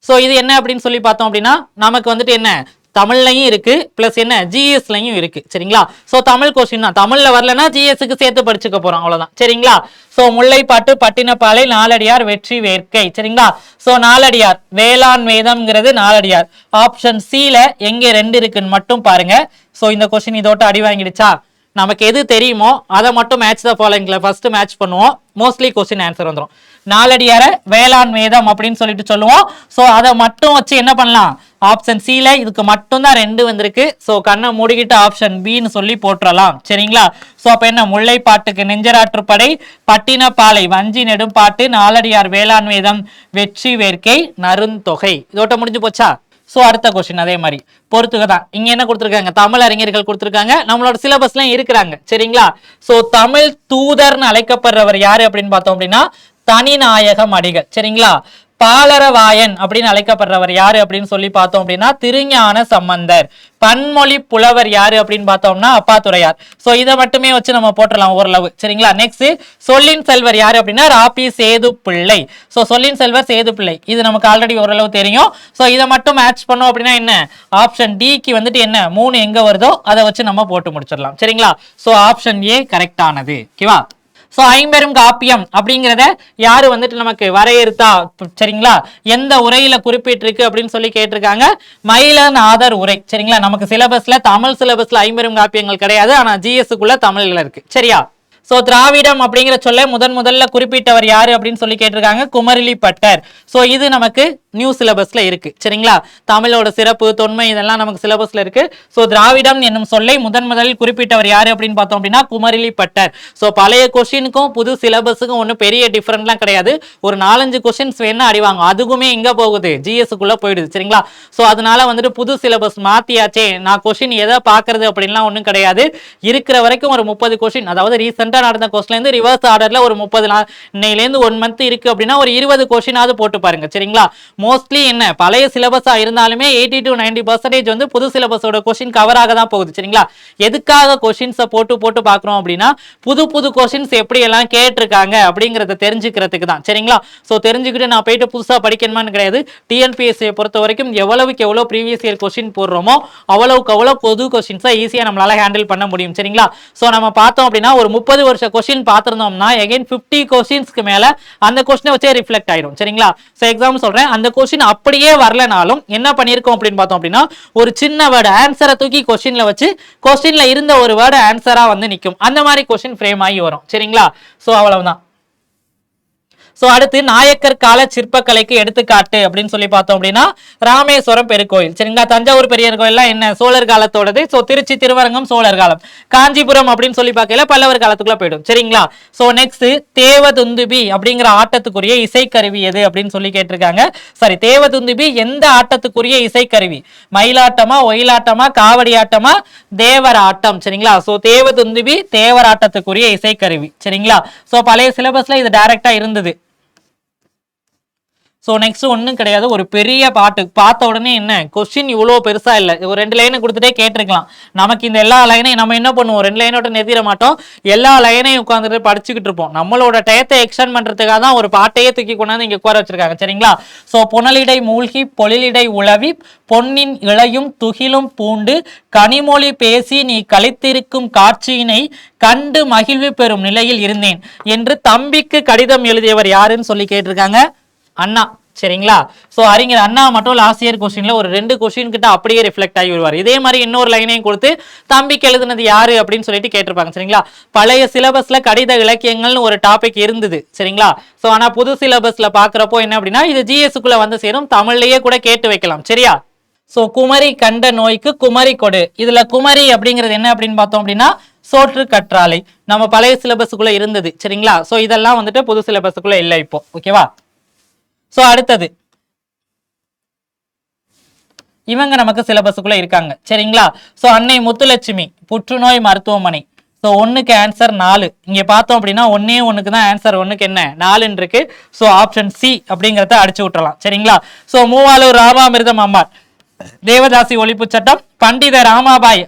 சோ இது என்ன அப்படின்னு சொல்லி பார்த்தோம் அப்படின்னா நமக்கு வந்துட்டு என்ன தமிழ்லையும் இருக்கு பிளஸ் என்ன ஜிஎஸ்லயும் இருக்கு. சரிங்களா, சோ தமிழ் கொஸ்டின் தான், தமிழ்ல வரலன்னா ஜிஎஸ்க்கு சேர்த்து படிச்சுக்க போறோம், அவ்வளவுதான். சரிங்களா, சோ முல்லைப்பாட்டு பட்டினப்பாலை நாலடியார் வெற்றி வேர்க்கை. சரிங்களா, சோ நாலடியார் வேளாண் வேதம்ங்கிறது நாலடியார். ஆப்ஷன் சில எங்க 2 இருக்குன்னு மட்டும் பாருங்க. சோ இந்த கொஸ்டின் இதோட அடி வாங்கிடுச்சா, நமக்கு எது தெரியுமோ அதை மட்டும் மேட்ச் த ஃபாலோயிங்ல ஃபர்ஸ்ட் மேட்ச் பண்ணுவோம், மோஸ்ட்லி கொஸ்டின் ஆன்சர் வந்துடும். நாலடியார வேளாண் வேதம் அப்படின்னு சொல்லிட்டு சொல்லுவோம். சோ அதை மட்டும் வச்சு என்ன பண்ணலாம், ஆப்ஷன் சில இதுக்கு மட்டும் தான் 2 வந்திருக்கு. சோ கண்ணை மூடிக்கிட்டு ஆப்ஷன் பின்னு சொல்லி போட்டுறலாம். சரிங்களா, சோ அப்ப என்ன முல்லைப்பாட்டுக்கு நெஞ்சராற்றுப்படை, பட்டினப்பாலை வஞ்சி நெடும்பாட்டு, நாலடியார் வேளாண் வேதம் வெற்றி வேர்க்கை நருந்தொகை. இதோட்ட முடிஞ்சு போச்சா. சோ அடுத்த கொஸ்டின் அதே மாதிரி பொறுத்துக்க தான். இங்க என்ன கொடுத்திருக்காங்க தமிழ் அறிஞர்கள் கொடுத்திருக்காங்க, நம்மளோட சிலபஸ்லாம் இருக்கிறாங்க. சரிங்களா, சோ தமிழ் தூதர்னு அழைக்கப்படுறவர் யாரு அப்படின்னு பார்த்தோம் அப்படின்னா தனிநாயகம் அடிகள். சரிங்களா, பாலரவாயன் அப்படின்னு அழைக்கப்படுறவர் யாரு அப்படின்னு சொல்லி பார்த்தோம் அப்படின்னா திருஞான சம்பந்தர். பன்மொழி புலவர் யாரு அப்படின்னு பார்த்தோம்னா அப்பாத்துரையார். சோ இதை மட்டுமே வச்சு நம்ம போட்டுடலாம் ஓரளவு. சரிங்களா, நெக்ஸ்ட் சொல்லின் செல்வர் யாரு அப்படின்னா ராபி சேது பிள்ளை. சோ சொல்லின் செல்வர் சேது பிள்ளை இது நமக்கு ஆல்ரெடி ஓரளவு தெரியும். சோ இதை மட்டும் மேட்ச் பண்ணோம் அப்படின்னா என்ன ஆப்ஷன் டிக்கு வந்துட்டு என்ன 3 எங்க வருதோ அதை வச்சு நம்ம போட்டு முடிச்சிடலாம். சரிங்களா, சோ ஆப்ஷன் ஏ கரெக்ட் ஆனது. ஓகேவா, சோ ஐம்பெரும் காப்பியம் அப்படிங்கிறத யாரு வந்துட்டு நமக்கு வரையறுத்தா. சரிங்களா, எந்த உரையில குறிப்பிட்டிருக்கு அப்படின்னு சொல்லி கேட்டிருக்காங்க, மயிலநாதர் உரை. சரிங்களா, நமக்கு சிலபஸ்ல தமிழ் சிலபஸ்ல ஐம்பெரும் காப்பியங்கள் கிடையாது, ஆனா ஜிஎஸ்க்குள்ள தமிழ்ல இருக்கு. சரியா, சோ திராவிடம் அப்படிங்கிற சொல்ல முதல்ல குறிப்பிட்டவர் யாரு அப்படின்னு சொல்லி கேட்டிருக்காங்க, குமரிலி பட்டர். சோ இது நமக்கு நியூ சிலபஸ்ல இருக்கு. சரிங்களா, தமிழோட சிறப்பு தொன்மை இதெல்லாம் நமக்கு சிலபஸ்ல இருக்கு. சோ திராவிடம் என்னும் சொல்லை முதலில் குறிப்பிட்டவர் யாரு அப்படின்னு பார்த்தோம் அப்படின்னா குமரிலி பட்டர். சோ பழைய கொஸ்டினுக்கும் புது சிலபஸுக்கும் ஒன்றும் பெரிய டிஃபரெண்ட்லாம் கிடையாது, ஒரு 4-5 கொஸ்டின்ஸ் வேணா அடிவாங்க, அதுக்குமே எங்க போகுது ஜிஎஸ்க்குள்ள போயிடுது. சரிங்களா, சோ அதனால வந்துட்டு புது சிலபஸ் மாத்தியாச்சே, நான் கொஸ்டின் எதை பாக்குறது அப்படின்லாம் ஒன்றும் கிடையாது. இருக்கிற வரைக்கும் ஒரு 30 கொஸ்டின், அதாவது ரீசெண்டா ரீசெண்டா நடந்த கொஸ்டின்ல இருந்து ரிவர்ஸ் ஆர்டர்ல ஒரு 30 நாள் இன்னையிலேருந்து 1 மந்த் இருக்கு அப்படின்னா ஒரு 20 கொஸ்டினாவது போட்டு பாருங்க. சரிங்களா? மோஸ்ட்லி என்ன பழைய சிலபஸா இருந்தாலுமே 80 to 90% வந்து புது சிலபஸோட கொஸ்டின் கவர் ஆக தான் போகுது. சரிங்களா? எதுக்காக கொஸ்டின்ஸை போட்டு பாக்குறோம் அப்படின்னா புது கொஸ்டின்ஸ் எப்படி எல்லாம் கேட்டிருக்காங்க அப்படிங்கறத தெரிஞ்சுக்கிறதுக்கு தான். சரிங்களா? சோ தெரிஞ்சுக்கிட்டு நான் போயிட்டு புதுசா படிக்கணுமான்னு கிடையாது. டிஎன்பிஎஸ்சியை பொறுத்த வரைக்கும் எவ்வளவுக்கு எவ்வளவு ப்ரீவியஸ் இயர் கொஸ்டின் போடுறோமோ அவ்வளவுக்கு அவ்வளவு பொது கொஸ்டின்ஸை ஈஸியா நம்மளால ஹேண்டில் பண்ண முடியும். சரிங்களா? சோ நம்ம பார்த்தோம் அப்படின்னா ஒரு 30 வருஷ கொஸ்டின் பார்த்திருந்தோம்னா அகைன் 50 கொஸ்டின்ஸ்க்கு மேல அந்த கொஸ்டினை வச்சே ரிஃப்ளெக்ட் ஆயிடும். சரிங்களா? சோ எக்ஸாம்பிள் சொல்றேன், அந்த கொஸ்டின் அப்படியே வரலனாலும் என்ன பண்ணிருக்கோம் அப்படின்னு பார்த்தோம் அப்படின்னா ஒரு சின்ன வேர்டு ஆன்சரை தூக்கி கொஸ்டின்ல வச்சு கொஸ்டின்ல இருந்த ஒரு வேர்டு ஆன்சரா வந்து நிற்கும். அந்த மாதிரி கொஸ்டின் ஃப்ரேம் ஆகி வரும். சரிங்களா? சோ அவ்வளவுதான். சோ அடுத்து நாயக்கர் கால சிற்பக்கலைக்கு எடுத்துக்காட்டு அப்படின்னு சொல்லி பார்த்தோம் அப்படின்னா ராமேஸ்வரம் பெருக்கோயில். சரிங்களா? தஞ்சாவூர் பெரியர் கோயில்லாம் என்ன சோழர் காலத்தோடது. சோ திருச்சி திருவரங்கம் சோழர் காலம். காஞ்சிபுரம் அப்படின்னு சொல்லி பார்க்கல பல்லவர் காலத்துக்குள்ள போயிடும். சரிங்களா? சோ நெக்ஸ்ட் தேவதுந்துபி அப்படிங்கிற ஆட்டத்துக்குரிய இசைக்கருவி எது அப்படின்னு சொல்லி கேட்டிருக்காங்க. சரி, தேவதுந்துபி எந்த ஆட்டத்துக்குரிய இசைக்கருவி? மயிலாட்டமா, ஒயிலாட்டமா, காவடி ஆட்டமா, தேவர் ஆட்டம். சரிங்களா? சோ தேவதுந்துபி தேவர் ஆட்டத்துக்குரிய இசைக்கருவி. சரிங்களா? சோ பழைய சிலபஸ்ல இது டைரக்டா இருந்தது. ஸோ நெக்ஸ்ட் ஒன்றும் கிடையாது, ஒரு பெரிய பாட்டு பார்த்த உடனே என்ன கொஸ்டின் இவ்வளோ பெருசா இல்லை, ஒரு 2 லைனை கொடுத்துட்டே கேட்டிருக்கலாம். நமக்கு இந்த எல்லா லைனையும் நம்ம என்ன பண்ணுவோம், 2 லைனோட நிறுத்திட மாட்டோம், எல்லா லைனையும் உட்காந்துட்டு படிச்சுக்கிட்டு இருப்போம். நம்மளோட டயத்தை எக்ஸ்டெண்ட் பண்றதுக்காக தான் ஒரு பாட்டையே தூக்கி கொண்டாந்து இங்கே உட்கார வச்சிருக்காங்க. சரிங்களா? ஸோ புனலிடை மூழ்கி பொழிலிடை உளவி பொன்னின் இளையும் துகிலும் பூண்டு கனிமொழி பேசி நீ கழித்திருக்கும் காட்சியினை கண்டு மகிழ்வு பெறும் நிலையில் இருந்தேன் என்று தம்பிக்கு கடிதம் எழுதியவர் யாருன்னு சொல்லி கேட்டிருக்காங்க. அண்ணா. சரிங்களா? சோ அறிஞர் அண்ணா மட்டும் லாஸ்ட் இயர் கொஸ்டின்ல ஒரு 2 கொஸ்டின் கிட்ட அப்படியே ரிஃப்ளெக்ட் ஆகி வருவார். இதே மாதிரி இன்னொரு லைனையும் கொடுத்து தம்பிக்கு எழுதுனது யாரு அப்படின்னு சொல்லிட்டு கேட்டிருப்பாங்க. சரிங்களா? பழைய சிலபஸ்ல கடித இலக்கியங்கள்னு ஒரு டாபிக் இருந்தது. சரிங்களா? சோ ஆனா புது சிலபஸ்ல பாக்குறப்போ என்ன அப்படின்னா இது ஜிஎஸ்க்குள்ள வந்து சேரும், தமிழ்லயே கூட கேட்டு வைக்கலாம். சரியா? சோ குமரி கண்ட நோய்க்கு குமரி கொடு. இதுல குமரி அப்படிங்கிறது என்ன அப்படின்னு பார்த்தோம் அப்படின்னா சோற்று கற்றாழை. நம்ம பழைய சிலபஸுக்குள்ள இருந்தது. சரிங்களா? சோ இதெல்லாம் வந்துட்டு புது சிலபஸுக்குள்ள இல்லை இப்போ. ஓகேவா? சோ அடுத்தது இவங்க நமக்கு சிலபஸுக்குள்ள இருக்காங்க. சரிங்களா? சோ அன்னை முத்துலட்சுமி புற்றுநோய் மருத்துவமனை. சோ 1க்கு ஆன்சர் 4. இங்க பார்த்தோம் அப்படின்னா 1க்கு தான் ஆன்சர், 1க்கு என்ன 4 இருக்கு. சோ ஆப்ஷன் சி அப்படிங்கறத அடிச்சு விட்டுறலாம். சரிங்களா? சோ மூவாலூர் ராமாமிர்தம் அம்மாள் தேவதாசி ஒழிப்பு சட்டம், பண்டித ராமாபாய்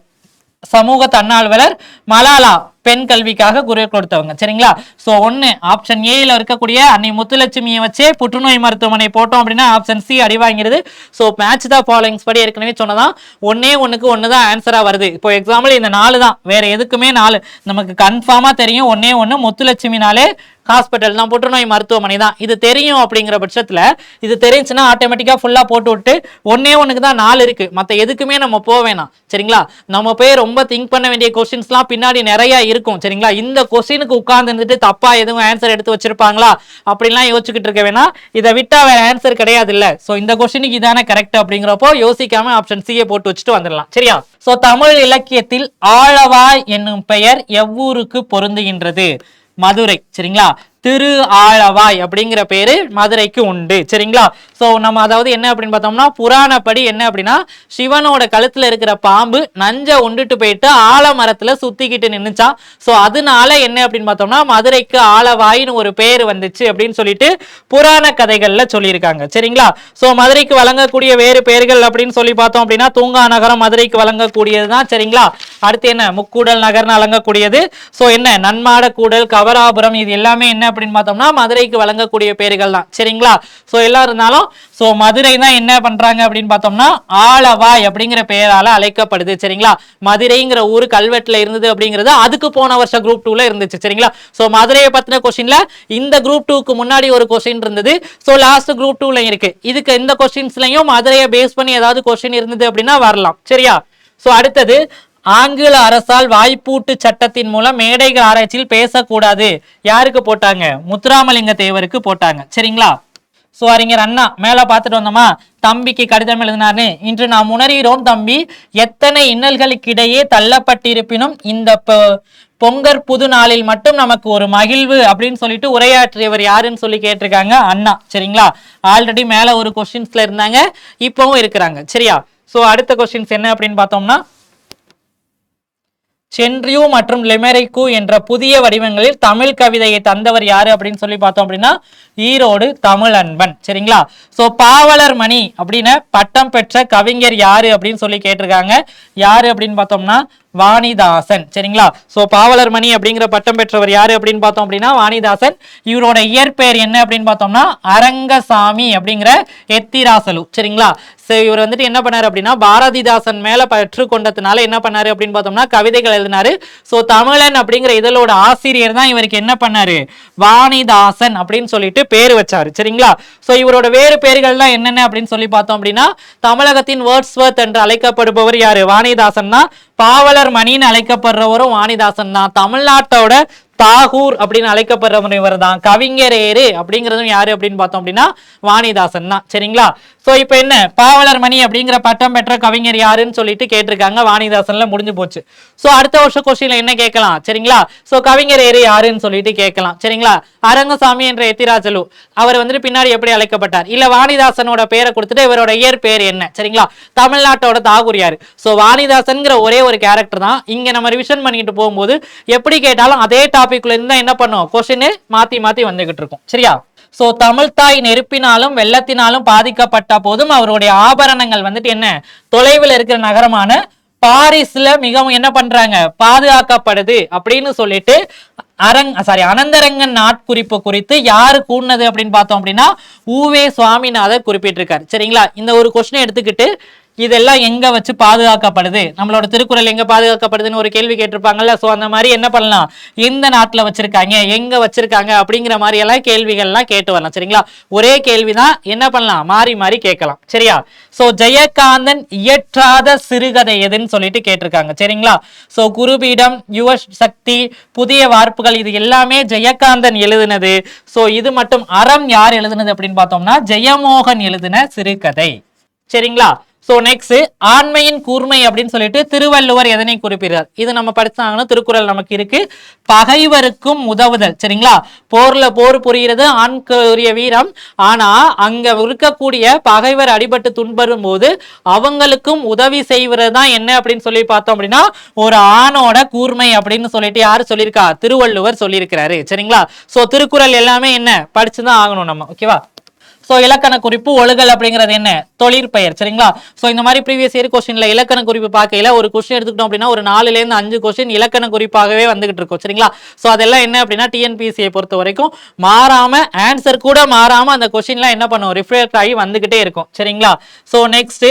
சமூக தன்னார்வலர், மலாலா பெண் கல்விக்காக குரல் கொடுத்தவங்க. சரிங்களா? சோ 1 ஆப்ஷன் ஏல இருக்கக்கூடிய அன்னை முத்துலட்சுமியை வச்சே புற்றுநோய் மருத்துவமனை போட்டோம் அப்படின்னா ஆப்ஷன் சி அடி வாங்கிறது. சோ மேட்ச் த ஃபாலோயிங்ஸ் படி ஏற்கனவே சொன்னதான் 1க்கு 1 தான் ஆன்சரா வருது. இப்போ எக்ஸாம்பிள் இந்த 4 தான், வேற எதுக்குமே 4 நமக்கு கன்ஃபார்மா தெரியும். 1 முத்துலட்சுமினாலே ஹாஸ்பிட்டல் தான், புற்றுநோய் மருத்துவமனை தான், இது தெரியும். அப்படிங்கிற பட்சத்துல இது தெரிஞ்சுன்னா ஆட்டோமேட்டிக்கா ஃபுல்லா போட்டு விட்டு 1க்கு தான் 4 இருக்கு, மத்த எதுக்குமே நம்ம போக வேணாம். சரிங்களா? நம்ம போய் ரொம்ப திங்க் பண்ண வேண்டிய கொஸ்டின்ஸ்லாம் பின்னாடி நிறைய இருக்கும். சரிங்களா? இந்த கொஸ்டினுக்கு உட்கார்ந்து இருந்துட்டு தப்பா எதுவும் ஆன்சர் எடுத்து வச்சிருப்பாங்களா அப்படின்லாம் யோசிச்சுக்கிட்டு இருக்க வேணாம். இதை விட்டா வேற ஆன்சர் கிடையாது இல்ல. சோ இந்த கொஸ்டினுக்கு இதான கரெக்ட் அப்படிங்கிறப்போ யோசிக்காம ஆப்ஷன் சியை போட்டு வச்சுட்டு வந்துடலாம். சரியா? சோ தமிழ் இலக்கியத்தில் ஆழவாய் என்னும் பெயர் எவ்வூருக்கு பொருந்துகின்றது? மதுரை. சரிங்களா? திரு ஆழவாய் அப்படிங்கிற பேரு மதுரைக்கு உண்டு. சரிங்களா? சோ நம்ம அதாவது என்ன அப்படின்னு பார்த்தோம்னா புராணப்படி என்ன அப்படின்னா சிவனோட கழுத்துல இருக்கிற பாம்பு நஞ்ச உண்டுட்டு போயிட்டு ஆலமரத்துல சுத்திக்கிட்டு நின்னுச்சான். சோ அதனால என்ன அப்படின்னு பார்த்தோம்னா மதுரைக்கு ஆழவாயின்னு ஒரு பேர் வந்துச்சு அப்படின்னு சொல்லிட்டு புராண கதைகள்ல சொல்லியிருக்காங்க. சரிங்களா? சோ மதுரைக்கு வழங்கக்கூடிய வேறு பெயர்கள் அப்படின்னு சொல்லி பார்த்தோம் அப்படின்னா தூங்கா நகரம் மதுரைக்கு வழங்கக்கூடியதுதான். சரிங்களா? அடுத்து என்ன முக்கூடல் நகர்னு வழங்கக்கூடியது. சோ என்ன நன்மாட கூடல், கவராபுரம், இது எல்லாமே என்ன அப்படின்னு பார்த்தோம்னா மதுரைக்கு வழங்கக்கூடிய பேர்கள் தான். சரிங்களா? சோ எல்லாம் இருந்தாலும் சோ மதுரை தான் என்ன பண்றாங்க அப்படின்னு பார்த்தோம்னா ஆழவாய் அப்படிங்கிற பெயரால அழைக்கப்படுது. சரிங்களா? மதுரைங்கிற ஊரு கல்வெட்டுல இருந்தது அப்படிங்கிறது அதுக்கு போன வருஷம் குரூப் 2ல இருந்துச்சு. சரிங்களா? சோ மதுரையை பத்தின கொஸ்டின்ல இந்த குரூப் 2க்கு முன்னாடி ஒரு கொஸ்டின் இருந்தது. சோ லாஸ்ட் குரூப் 2ல இருக்கு. இதுக்கு இந்த கொஸ்டின்ஸ்லயும் மதுரையை பேஸ் பண்ணி ஏதாவது கொஸ்டின் இருந்தது அப்படின்னா வரலாம். சரியா? சோ அடுத்தது ஆங்கில அரசால் வாய்ப்பூட்டு சட்டத்தின் மூலம் மேடைகள் ஆராய்ச்சியில் பேசக்கூடாது யாருக்கு போட்டாங்க? முத்துராமலிங்க தேவருக்கு போட்டாங்க. சரிங்களா? சோ அறிஞர் அண்ணா மேல பார்த்துட்டு வந்தோமா தம்பிக்கு கடிதம் எழுதினாரு. இன்று நாம் உணர்கிறோம் தம்பி, எத்தனை இன்னல்களுக்கிடையே தள்ளப்பட்டிருப்பினும் இந்த பொங்கற் புது நாளில் மட்டும் நமக்கு ஒரு மகிழ்வு அப்படின்னு சொல்லிட்டு உரையாற்றியவர் யாருன்னு சொல்லி கேட்டிருக்காங்க. அண்ணா. சரிங்களா? ஆல்ரெடி மேல ஒரு கொஸ்டின்ஸ்ல இருந்தாங்க, இப்பவும் இருக்கிறாங்க. சரியா? சோ அடுத்த கொஸ்டின்ஸ் என்ன அப்படின்னு பார்த்தோம்னா சென்றியூ மற்றும் லிமெரிக்கு என்ற புதிய வடிவங்களில் தமிழ் கவிதையை தந்தவர் யாரு அப்படின்னு சொல்லி பார்த்தோம் அப்படின்னா ஈரோடு தமிழன்பன். சரிங்களா? சோ பாவலர் மணி அப்படின்னு பட்டம் பெற்ற கவிஞர் யாரு அப்படின்னு சொல்லி கேட்டிருக்காங்க. யாரு அப்படின்னு பார்த்தோம்னா வாணிதாசன். சரிங்களா? சோ பாவலர் மணி அப்படிங்கிற பட்டம் பெற்றவர் யாரு அப்படின்னு பார்த்தோம் அப்படின்னா வாணிதாசன். இவரோட இயற்பெயர் என்ன அப்படின்னு பார்த்தோம்னா அரங்கசாமி அப்படிங்கிற எத்திராசலு. சரிங்களா? இவர் வந்துட்டு என்ன பண்ணாரு அப்படின்னா பாரதிதாசன் மேல பற்று கொண்டதுனால என்ன பண்ணாரு அப்படின்னு பார்த்தோம்னா கவிதைகள் எழுதினாரு. சோ தமிழன் அப்படிங்கிற இதழோட ஆசிரியர் தான் இவருக்கு என்ன பண்ணாரு வாணிதாசன் அப்படின்னு சொல்லிட்டு பேர் வச்சாரு. சரிங்களா? சோ இவரோட வேறு பேர்கள்லாம் என்னென்ன அப்படின்னு சொல்லி பார்த்தோம் அப்படின்னா தமிழகத்தின் வேர்ட்ஸ்வர்த் என்று அழைக்கப்படுபவர் யாரு வாணிதாசன் தான். பாவலர் மணின்னு அழைக்கப்படுறவரும் வாணிதாசன் தான். தமிழ்நாட்டோட தாகூர் அப்படின்னு அழைக்கப்படுறவர் இவர் தான். கவிஞரேறு அப்படிங்கிறதும் யாரு அப்படின்னு பார்த்தோம் அப்படின்னா வாணிதாசன் தான். சரிங்களா? சோ இப்போ என்ன பாவலர் மணி அப்படிங்கிற பட்டம் பெற்ற கவிஞர் யாருன்னு சொல்லிட்டு கேட்டிருக்காங்க. வாணிதாசன்ல முடிஞ்சு போச்சு. சோ அடுத்த வருஷம் கொஸ்டின்ல என்ன கேட்கலாம்? சரிங்களா? சோ கவிஞரேறு யாருன்னு சொல்லிட்டு கேட்கலாம். சரிங்களா? அரங்கசாமி என்ற எத்திராஜலு அவர் வந்துட்டு பின்னாடி எப்படி அழைக்கப்பட்டார்? இல்ல வாணிதாசனோட பேரை கொடுத்துட்டு இவரோட இயற்பெயர் என்ன? சரிங்களா? தமிழ்நாட்டோட தாகூர் யாரு? சோ வாணிதாசன்ங்கிற ஒரே ஒரு கேரக்டர் தான். இங்க நம்ம ரிவிஷன் பண்ணிட்டு போகும்போது எப்படி கேட்டாலும் அதே டாபிக்ல இருந்து என்ன பண்ணும் கொஸ்டின் மாத்தி மாத்தி வந்துகிட்டு இருக்கும். சரியா? சோ தமிழ்தாய் நெருப்பினாலும் வெள்ளத்தினாலும் பாதிக்கப்பட்ட போதும் அவருடைய ஆபரணங்கள் வந்துட்டு என்ன தொலைவில் இருக்கிற நகரமான பாரிஸ்ல மிகவும் என்ன பண்றாங்க பாதுகாக்கப்படுது அப்படின்னு சொல்லிட்டு அனந்தரங்கன் நாட்குறிப்பு குறித்து யாரு கூறினது அப்படின்னு பார்த்தோம் அப்படின்னா ஊவே சுவாமிநாதர் குறிப்பிட்டிருக்காரு. சரிங்களா? இந்த ஒரு கொஸ்டின் எடுத்துக்கிட்டு இதெல்லாம் எங்க வச்சு பாதுகாக்கப்படுது நம்மளோட திருக்குறள் எங்க பாதுகாக்கப்படுதுன்னு ஒரு கேள்வி கேட்டிருப்பாங்கல்ல. சோ அந்த மாதிரி என்ன பண்ணலாம் எந்த நாட்டுல வச்சிருக்காங்க எங்க வச்சிருக்காங்க அப்படிங்கிற மாதிரி எல்லாம் கேள்விகள்லாம் கேட்டு வரலாம். சரிங்களா? ஒரே கேள்விதான் என்ன பண்ணலாம் மாறி மாறி கேட்கலாம். சரியா? சோ ஜெயகாந்தன் இயற்றாத சிறுகதை எதுன்னு சொல்லிட்டு கேட்டிருக்காங்க. சரிங்களா? சோ குருபீடம் யுவ சக்தி புதிய வார்ப்புகள் இது எல்லாமே ஜெயகாந்தன் எழுதினது. சோ இது மட்டும் அறம் யார் எழுதினது அப்படின்னு பார்த்தோம்னா ஜெயமோகன் எழுதின சிறுகதை. சரிங்களா? சோ நெக்ஸ்ட் ஆண்மையின் கூர்மை அப்படின்னு சொல்லிட்டு திருவள்ளுவர் எதனை குறிப்பிடுறார்? இது நம்ம படிச்சாங்கன்னா திருக்குறள் நமக்கு இருக்கு. பகைவருக்கும் உதவுதல். சரிங்களா? போர்ல போர் புரிகிறது ஆண்களுடைய வீரம். ஆனா அங்க இருக்கக்கூடிய பகைவர் அடிபட்டு துன்பரும் போது அவங்களுக்கும் உதவி செய்வது தான் என்ன அப்படின்னு சொல்லி பார்த்தோம் அப்படின்னா ஒரு ஆணோட கூர்மை அப்படின்னு சொல்லிட்டு யாரு சொல்லியிருக்கா திருவள்ளுவர் சொல்லியிருக்கிறாரு. சரிங்களா? சோ திருக்குறள் எல்லாமே என்ன படிச்சுதான் ஆகணும் நம்ம. ஓகேவா? சோ இலக்கண குறிப்பு ஒழுகல் அப்படிங்கிறது என்ன தொழிற்பெயர். சரிங்களா? சோ இந்த மாதிரி ப்ரீவியஸ் இயர் கொஸ்டின்ல இலக்கண குறிப்பு பார்க்கல ஒரு கொஸ்டின் எடுத்துக்கிட்டோம் அப்படின்னா ஒரு 4ல இருந்து 5 கொஸ்டின் இலக்கண குறிப்பாகவே வந்துகிட்டு இருக்கும். சரிங்களா? சோ அதெல்லாம் என்ன அப்படின்னா டிஎன்பிஎஸ்சியை பொறுத்த வரைக்கும் மாறாம ஆன்சர் கூட மாறாம அந்த கொஸ்டின்லாம் என்ன பண்ணும் ரிஃப்ளெக்ட் ஆகி வந்துகிட்டே இருக்கும். சரிங்களா? சோ நெக்ஸ்ட்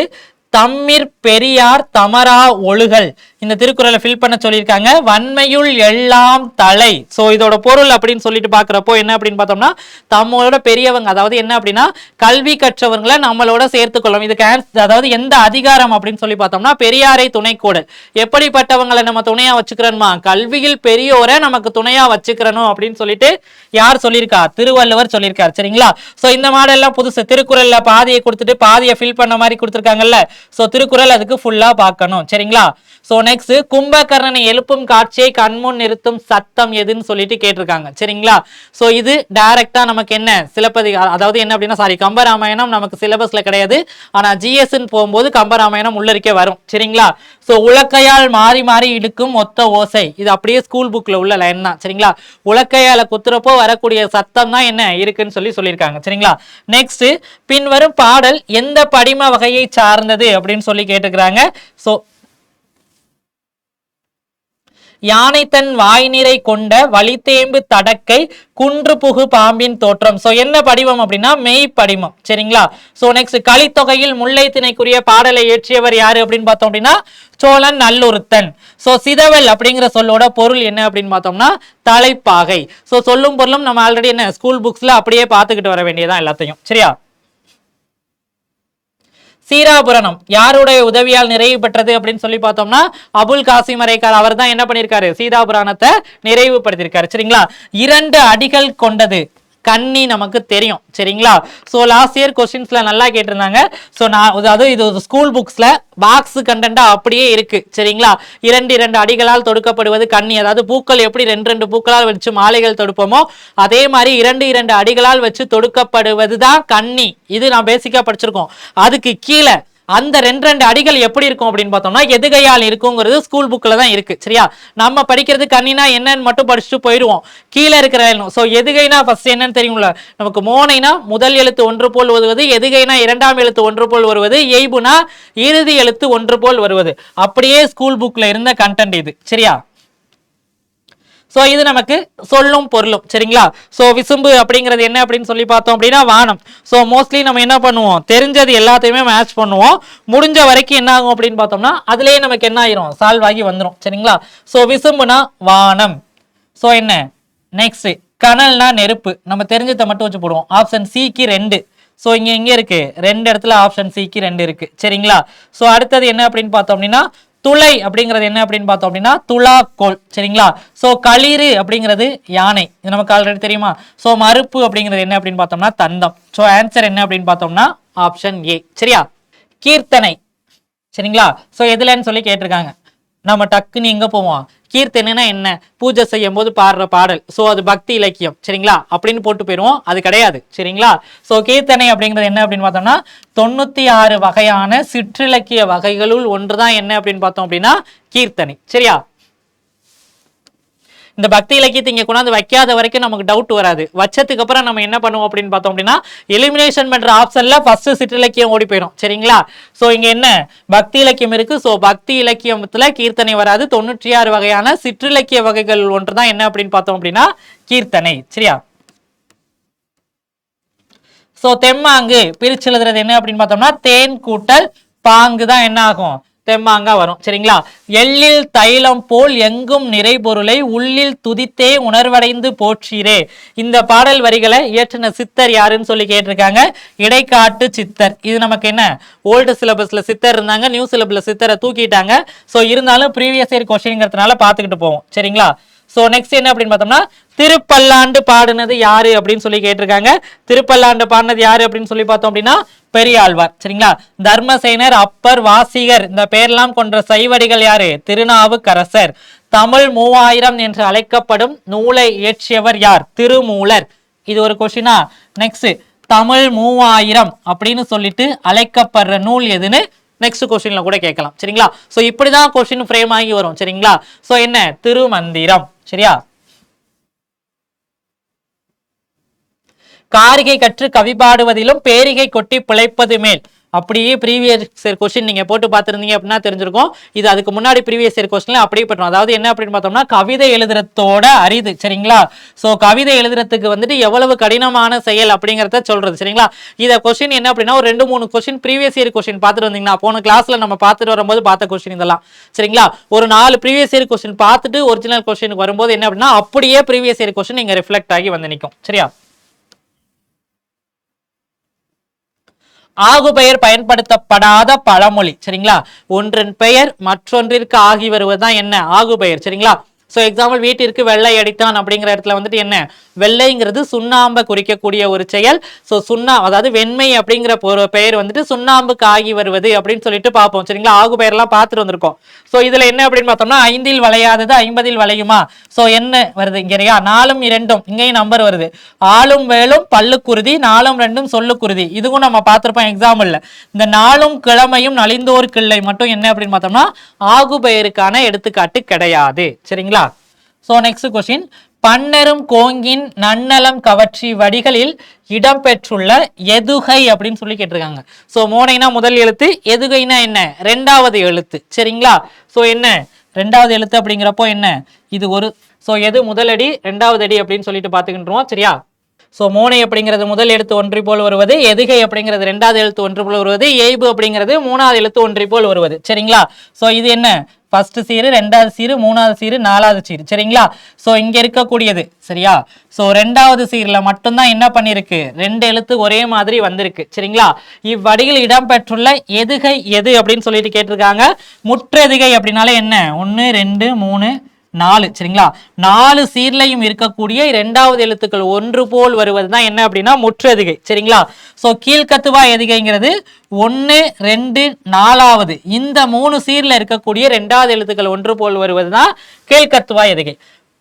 தம்மிற் பெரியார் தமரா ஒழுகல் இந்த திருக்குறளை ஃபில் பண்ண சொல்லியிருக்காங்க. வன்மையுள் எல்லாம் தலை. சோ இதோட பொருள் அப்படின்னு சொல்லிட்டு பாக்குறப்போ என்ன அப்படின்னு பார்த்தோம்னா தம்மளோட பெரியவங்க அதாவது என்ன அப்படின்னா கல்வி கற்றவங்களை நம்மளோட சேர்த்துக்கொள்ளும். இதுக்கு அதாவது எந்த அதிகாரம் அப்படின்னு சொல்லி பார்த்தோம்னா பெரியாரை துணைக்கோடல். எப்படிப்பட்டவங்களை நம்ம துணையா வச்சுக்கிறோமா கல்வியில் பெரியோரை நமக்கு துணையா வச்சுக்கிறணும் அப்படின்னு சொல்லிட்டு யார் சொல்லியிருக்கா திருவள்ளுவர் சொல்லியிருக்காரு. சரிங்களா? சோ இந்த மாடல்லாம் புதுசு திருக்குறள்ல பாதியை கொடுத்துட்டு பாதியை ஃபில் பண்ண மாதிரி கொடுத்துருக்காங்கல்ல. சோ திருக்குறள் அதுக்கு ஃபுல்லா பார்க்கணும். சரிங்களா? சோ நெக்ஸ்ட் கும்பகர்ணனை எழுப்பும் காட்சியை கண்முன் நிறுத்தும் சத்தம் எதுன்னு சொல்லிட்டு கேட்டிருக்காங்க. சரிங்களா? சோ இது டைரக்டா நமக்கு என்ன சிலப்பதிகாரம் அதாவது என்ன அப்படின்னா கம்பராமாயணம் நமக்கு சிலபஸ்ல கிடையாது. ஆனா ஜிஎஸ்ன்னு போகும்போது கம்பராமாயணம் உள்ளரிக்கே வரும். சரிங்களா? சோ உலக்கையால் மாறி மாறி இழுக்கும் ஒத்த ஓசை இது அப்படியே ஸ்கூல் புக்ல உள்ள லைன் தான். சரிங்களா? உலக்கையால குத்துறப்போ வரக்கூடிய சத்தம் தான் என்ன இருக்குன்னு சொல்லியிருக்காங்க. சரிங்களா? நெக்ஸ்ட் பின்வரும் பாடல் எந்த படிம வகையை சார்ந்தது அப்படின்னு சொல்லி கேட்டுக்கிறாங்க. சோ யானை தன் வாய் நீரை கொண்ட வலித்தேம்பு தடக்கை குன்று புகு பாம்பின் தோற்றம். சோ என்ன படிவம் அப்படின்னா மெய் படிமம். சரிங்களா? சோ நெக்ஸ்ட் கலித்தொகையில் முல்லை திணைக்குரிய பாடலை இயற்றியவர் யாரு அப்படின்னு பார்த்தோம் அப்படின்னா சோழன் நல்லொருத்தன். சோ சிதவல் அப்படிங்கிற சொல்லோட பொருள் என்ன அப்படின்னு பார்த்தோம்னா தலைப்பாகை. சோ சொல்லும் பொருளும் நம்ம ஆல்ரெடி என்ன ஸ்கூல் புக்ஸ்ல அப்படியே பார்த்துக்கிட்டு வர வேண்டியதான் எல்லாத்தையும். சரியா? சீராபுரணம் யாருடைய உதவியால் நிறைவு பெற்றது அப்படின்னு சொல்லி பார்த்தோம்னா அபுல் காசிம் அரைக்கார் அவர் தான் என்ன பண்ணியிருக்காரு சீதாபுராணத்தை நிறைவுபடுத்தியிருக்காரு. சரிங்களா? 2 அடிகள் கொண்டது கன்னி நமக்கு தெரியும். சரிங்களா? சோ லாஸ்ட் இயர் கொஸ்டின்ஸ்ல நல்லா கேட்டிருந்தாங்க. சோ நான் அதாவது இது ஸ்கூல் புக்ஸ்ல பாக்ஸ் கண்டென்ட்டா அப்படியே இருக்கு. சரிங்களா? 2 அடிகளால் தொடுக்கப்படுவது கன்னி. அதாவது பூக்கள் எப்படி 2 பூக்களால் வச்சு மாலைகள் தொடுப்போமோ அதே மாதிரி 2 அடிகளால் வச்சு தொடுக்கப்படுவதுதான் கன்னி. இது நான் பேசிக்கா படிச்சிருக்கோம். அதுக்கு கீழே அந்த ரெண்டு அடிகள் எப்படி இருக்கும் அப்படின்னு பார்த்தோம்னா எதுகையால் இருக்குங்கிறது ஸ்கூல் புக்ல தான் இருக்கு. சரியா, நம்ம படிக்கிறது கண்ணினா என்னன்னு மட்டும் படிச்சுட்டு போயிடுவோம். கீழே இருக்கிற ஸோ எதுகைனா ஃபர்ஸ்ட் என்னன்னு தெரியும்ல நமக்கு. மோனைனா முதல் எழுத்து ஒன்று போல் வருவது, எதுகைனா இரண்டாம் எழுத்து ஒன்று போல் வருவது, எய்புனா இறுதி எழுத்து ஒன்று போல் வருவது. அப்படியே ஸ்கூல் புக்ல இருந்த கண்டென்ட் இது. சரியா, சோ இது நமக்கு சொல்லும் பொருளும். சரிங்களா, சோ விசும்பு அப்படிங்கிறது என்ன அப்படின்னு சொல்லி பார்த்தோம் அப்படின்னா வானம். சோ மோஸ்ட்லி நம்ம என்ன பண்ணுவோம், தெரிஞ்சது எல்லாத்தையுமே மேட்ச் பண்ணுவோம். முடிஞ்ச வரைக்கும் என்ன ஆகும் அப்படின்னு பார்த்தோம்னா அதுலயே நமக்கு என்ன ஆயிரும், சால்வ் ஆகி வந்துடும். சரிங்களா, சோ விசும்புனா வானம். சோ என்ன நெக்ஸ்ட், கனல்னா நெருப்பு. நம்ம தெரிஞ்சதை மட்டும் வச்சு போடுவோம். ஆப்ஷன் சிக்கு 2. சோ இங்க இருக்கு 2 இடத்துல ஆப்ஷன் சிக்கு 2 இருக்கு. சரிங்களா, சோ அடுத்தது என்ன அப்படின்னு பார்த்தோம் அப்படின்னா துளை அப்படிங்கிறது என்ன அப்படின்னு பார்த்தோம் அப்படின்னா துலாக்கோல். சரிங்களா, சோ களிறு அப்படிங்கிறது யானை, இது நமக்கு ஆல்ரெடி தெரியுமா. சோ மறுப்பு அப்படிங்கிறது என்ன அப்படின்னு பார்த்தோம்னா தந்தம். சோ ஆன்சர் என்ன அப்படின்னு பார்த்தோம்னா ஆப்ஷன் ஏ. சரியா, கீர்த்தனை. சரிங்களா, சோ எதுலன்னு சொல்லி கேட்டிருக்காங்க. நம்ம டக்குன்னு எங்க போவோம், கீர்த்தனைனா என்ன, பூஜை செய்யும் போது பாடுற பாடல். சோ அது பக்தி இலக்கியம். சரிங்களா, அப்படின்னு போட்டு போயிடுவோம், அது கிடையாது. சரிங்களா, சோ கீர்த்தனை அப்படிங்கிறது என்ன அப்படின்னு பார்த்தோம்னா 96 வகையான சிற்றிலக்கிய வகைகளுள் ஒன்றுதான் என்ன அப்படின்னு பார்த்தோம் அப்படின்னா கீர்த்தனை. சரியா, இந்த பக்தி இலக்கியத்தை இங்க கொண்டாந்து வைக்காத வரைக்கும் நமக்கு டவுட் வராது. வச்சதுக்கு அப்புறம் நம்ம என்ன பண்ணுவோம் அப்படின்னு பார்த்தோம் அப்படின்னா எலிமினேஷன் பண்ற ஆப்ஷன்ல ஃபர்ஸ்ட் சிற்றிலக்கியம் ஓடி போயிடும். சரிங்களா, சோ இங்க என்ன பக்தி இலக்கியம் இருக்கு. சோ பக்தி இலக்கியத்துல கீர்த்தனை வராது. 96 வகையான சிற்றிலக்கிய வகைகள் ஒன்றுதான் என்ன அப்படின்னு பார்த்தோம் அப்படின்னா கீர்த்தனை. சரியா, சோ தெம்மாங்கு பிரிச்சு எழுதுறது என்ன அப்படின்னு பார்த்தோம்னா தேன் கூட்டல் பாங்கு தான் என்ன ஆகும், தெம்மாங்கா வரும். சரிங்களா, எள்ளில் தைலம் போல் எங்கும் நிறைபொருளை உள்ளில் துதித்தே உணர்வடைந்து போற்றீரே. இந்த பாடல் வரிகளை இயற்றின சித்தர் யாருன்னு சொல்லி கேட்டிருக்காங்க, இடைக்காட்டு சித்தர். இது நமக்கு என்ன ஓல்டு சிலபஸ்ல சித்தர் இருந்தாங்க, நியூ சிலபஸ்ல சித்தரை தூக்கிட்டாங்க. சோ இருந்தாலும் ப்ரீவியஸ் இயர் கொஸ்டின்ங்கிறதுனால பார்த்துக்கிட்டு போவோம். சரிங்களா, சோ நெக்ஸ்ட் என்ன அப்படின்னு பார்த்தோம்னா திருப்பல்லாண்டு பாடுனது யாரு அப்படின்னு சொல்லி கேட்டிருக்காங்க. திருப்பல்லாண்டு பாடினது யாரு அப்படின்னு சொல்லி பார்த்தோம் அப்படின்னா பெரியாழ்வார். சரிங்களா, தர்மசேனர், அப்பர், வாசிகர் இந்த பேர்லாம் கொன்ற சைவடிகள் யாரு, திருநாவுக்கரசர். தமிழ் 3000 என்று அழைக்கப்படும் நூலை இயற்றியவர் யார், திருமூலர். இது ஒரு கொஸ்டினா. நெக்ஸ்ட், தமிழ் 3000 அப்படின்னு சொல்லிட்டு அழைக்கப்படுற நூல் எதுன்னு நெக்ஸ்ட் கொஸ்டின்ல கூட கேட்கலாம். சரிங்களா, சோ இப்படிதான் கொஸ்டின் ஃப்ரேம் ஆகி வரும். சரிங்களா, சோ என்ன திருமந்திரம். சரியா, காரிகை கற்று கவி பாடுவதிலும் பேரிகை கொட்டி பிழைப்பது மேல். அப்படியே ப்ரீவியஸ் இயர் கொஸ்டின் நீங்க போட்டு பார்த்திருந்தீங்க அப்படின்னா தெரிஞ்சிருக்கும். இது அதுக்கு முன்னாடி ப்ரீவியஸ் இயர் கொஸ்டின்ல அப்படியே பண்ணுவோம். அதாவது என்ன அப்படின்னு பார்த்தோம்னா கவிதை எழுதுறதோட அரிது. சரிங்களா, சோ கவிதை எழுதுறதுக்கு வந்துட்டு எவ்வளவு கடினமான செயல் அப்படிங்கறத சொல்றது. சரிங்களா, இத கொஸ்டின் என்ன அப்படின்னா ஒரு 2-3 கொஸ்டின் ப்ரீவியஸ் இயர் கொஸ்டின் பார்த்துட்டு வந்தீங்கன்னா போன கிளாஸ்ல நம்ம பார்த்துட்டு வரும்போது பார்த்த கொஸ்டின் இதெல்லாம். சரிங்களா, ஒரு 4 ப்ரீவியஸ் இயர் கொஸ்டின் பார்த்துட்டு ஒரிஜினல் கொஸ்டினுக்கு வரும்போது என்ன அப்படின்னா அப்படியே ப்ரீவியஸ் இயர் கொஸ்டின் இங்க ரிஃப்ளெக்ட் ஆகி வந்து நிற்கும். சரியா, ஆகுபெயர் பயன்படுத்தப்படாத பழமொழி. சரிங்களா, ஒன்றின் பெயர் மற்றொன்றிற்கு ஆகி வருவதுதான் என்ன ஆகுபெயர். சரிங்களா, சோ எக்ஸாம்பிள் வீட்டிற்கு வெள்ளை அடித்தான் அப்படிங்கிற இடத்துல வந்துட்டு என்ன வெள்ளைங்கிறது சுண்ணாம்பை குறிக்கக்கூடிய ஒரு செயல். சோ அதாவது வெண்மை அப்படிங்கிற ஒரு பெயர் வந்துட்டு சுண்ணாம்புக்கு ஆகி வருவது அப்படின்னு சொல்லிட்டு பார்ப்போம். சரிங்களா, ஆகு பெயர் எல்லாம் பார்த்துட்டு வந்திருக்கோம். சோ இதுல என்ன அப்படின்னு பார்த்தோம்னா 5இல் வளையாதது 50இல் வளையுமா. சோ என்ன வருது இங்க 4ம் 2ம் இங்கேயும் நம்பர் வருது. ஆளும் வேலும் பல்லுக்குருதி 4ம் 2ம் சொல்லுக்குருதி. இதுவும் நம்ம பார்த்திருப்போம் எக்ஸாம்பிள்ல. இந்த 4ம் கிழமையும் நலிந்தோர் கிள்ளை மட்டும் என்ன அப்படின்னு பார்த்தோம்னா ஆகு பெயருக்கான எடுத்துக்காட்டு கிடையாது. சரிங்களா, சோ நெக்ஸ்ட் கொஸ்டின், பன்னரும் கோங்கின் நன்னலம் கவர்ச்சி வடிகளில் இடம்பெற்றுள்ள எதுகை அப்படின்னு சொல்லி கேட்டிருக்காங்க. சோ மோனைனா முதல் எழுத்து, எதுகைனா என்ன இரண்டாவது எழுத்து. சரிங்களா, சோ என்ன இரண்டாவது எழுத்து அப்படிங்கிறப்போ என்ன இது ஒரு சோ எது முதல் அடி இரண்டாவது அடி அப்படின்னு சொல்லிட்டு பாத்துக்கின்றோம். சரியா, சோ மோனை அப்படிங்கிறது முதல் எழுத்து ஒன்றை போல் வருவது, எதுகை அப்படிங்கிறது இரண்டாவது எழுத்து ஒன்று போல் வருவது, எய்பு அப்படிங்கிறது மூணாவது எழுத்து ஒன்றை போல் வருவது. சரிங்களா, சோ இது என்ன ஃபர்ஸ்ட் சீரு, ரெண்டாவது சீரு, மூணாவது சீரு, நாலாவது சீரு. சரிங்களா, சோ இங்க இருக்கக்கூடியது. சரியா, சோ ரெண்டாவது சீர்ல மட்டும்தான் என்ன பண்ணிருக்கு 2 எழுத்து ஒரே மாதிரி வந்திருக்கு. சரிங்களா, இவ்வடியில் இடம்பெற்றுள்ள எதுகை எது அப்படின்னு சொல்லிட்டு கேட்டிருக்காங்க. முற்றெதுகை அப்படின்னாலே என்ன 1 2 3 4. சரிங்களா, 4 சீர்லையும் இருக்கக்கூடிய இரண்டாவது எழுத்துக்கள் ஒன்று போல் வருவதுதான் என்ன அப்படின்னா முற்றெதுகை. சரிங்களா, சோ கீழ்கத்துவா எதுகைங்கிறது 1 2 4வது இந்த 3 சீர்ல இருக்கக்கூடிய இரண்டாவது எழுத்துக்கள் ஒன்று போல் வருவதுதான் கீழ்கத்துவா எதுகை.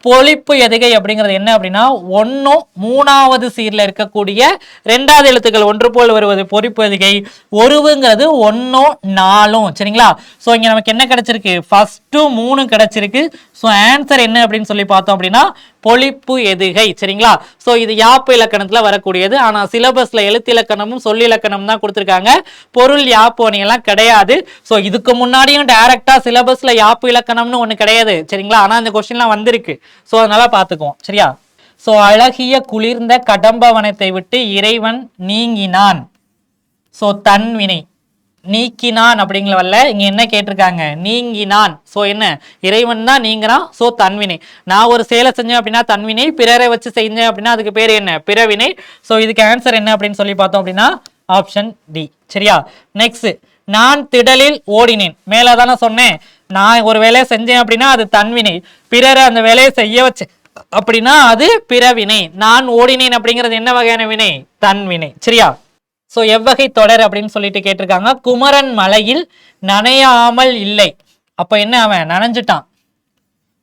பொழிப்பு எதுகை அப்படிங்கிறது என்ன அப்படின்னா ஒன்னும் மூணாவது சீர்ல இருக்கக்கூடிய ரெண்டாவது எழுத்துக்கள் ஒன்று போல் வருவது பொழிப்பு எதுகை. ஒருவுங்கிறது ஒன்னும் நாலும். சரிங்களா? சோ இங்க நமக்கு என்ன கிடைச்சிருக்கு? ஃபர்ஸ்ட் 3 கிடைச்சிருக்கு. சோ ஆன்சர் என்ன அப்படின்னு சொல்லி பார்த்தோம் அப்படின்னா பொழிப்பு எதுகை. சரிங்களா? சோ இது யாப்பு இலக்கணத்துல வரக்கூடியது. ஆனா சிலபஸ்ல எழுத்து இலக்கணமும் சொல்லிலக்கணம் தான் கொடுத்திருக்காங்க. பொருள் யாப்பு அணி எல்லாம் கிடையாது. சோ இதுக்கு முன்னாடியும் டைரக்டா சிலபஸ்ல யாப்பு இலக்கணம்னு ஒண்ணு கிடையாது. சரிங்களா? ஆனா இந்த கொஸ்டின்லாம் வந்திருக்கு. சோ அதனால பாத்துக்குவோம். சரியா? சோ அழகிய குளிர்ந்த கடம்பவனத்தை விட்டு இறைவன் நீங்கினான். சோ தன்வினை நீக்கினான் அப்படிங்கிறவல்ல இங்க என்ன கேட்டிருக்காங்க? நீங்கினான். சோ என்ன? இறைவன் தான் நீங்கிறான். சோ தன்வினை. நான் ஒரு செயலை செஞ்சேன் அப்படின்னா தன்வினை, பிறரை வச்சு செஞ்சேன் அப்படின்னா அதுக்கு பேர் என்ன? பிறவினை. சோ இதுக்கு ஆன்சர் என்ன அப்படின்னு சொல்லி பார்த்தோம் அப்படின்னா ஆப்ஷன் டி. சரியா? நெக்ஸ்ட், நான் திடலில் ஓடினேன். மேலதானே சொன்னேன், நான் ஒரு வேலையை செஞ்சேன் அப்படின்னா அது தன்வினை, பிறரை அந்த வேலையை செய்ய வச்சு அப்படின்னா அது பிறவினை. நான் ஓடினேன் அப்படிங்கிறது என்ன வகையான வினை? தன்வினை. சரியா? சோ எவ்வகை தொடர் அப்படின்னு சொல்லிட்டு கேட்டிருக்காங்க. குமரன் மலையில் நனையாமல் இல்லை. அப்ப என்ன? அவன் நனைஞ்சிட்டான்.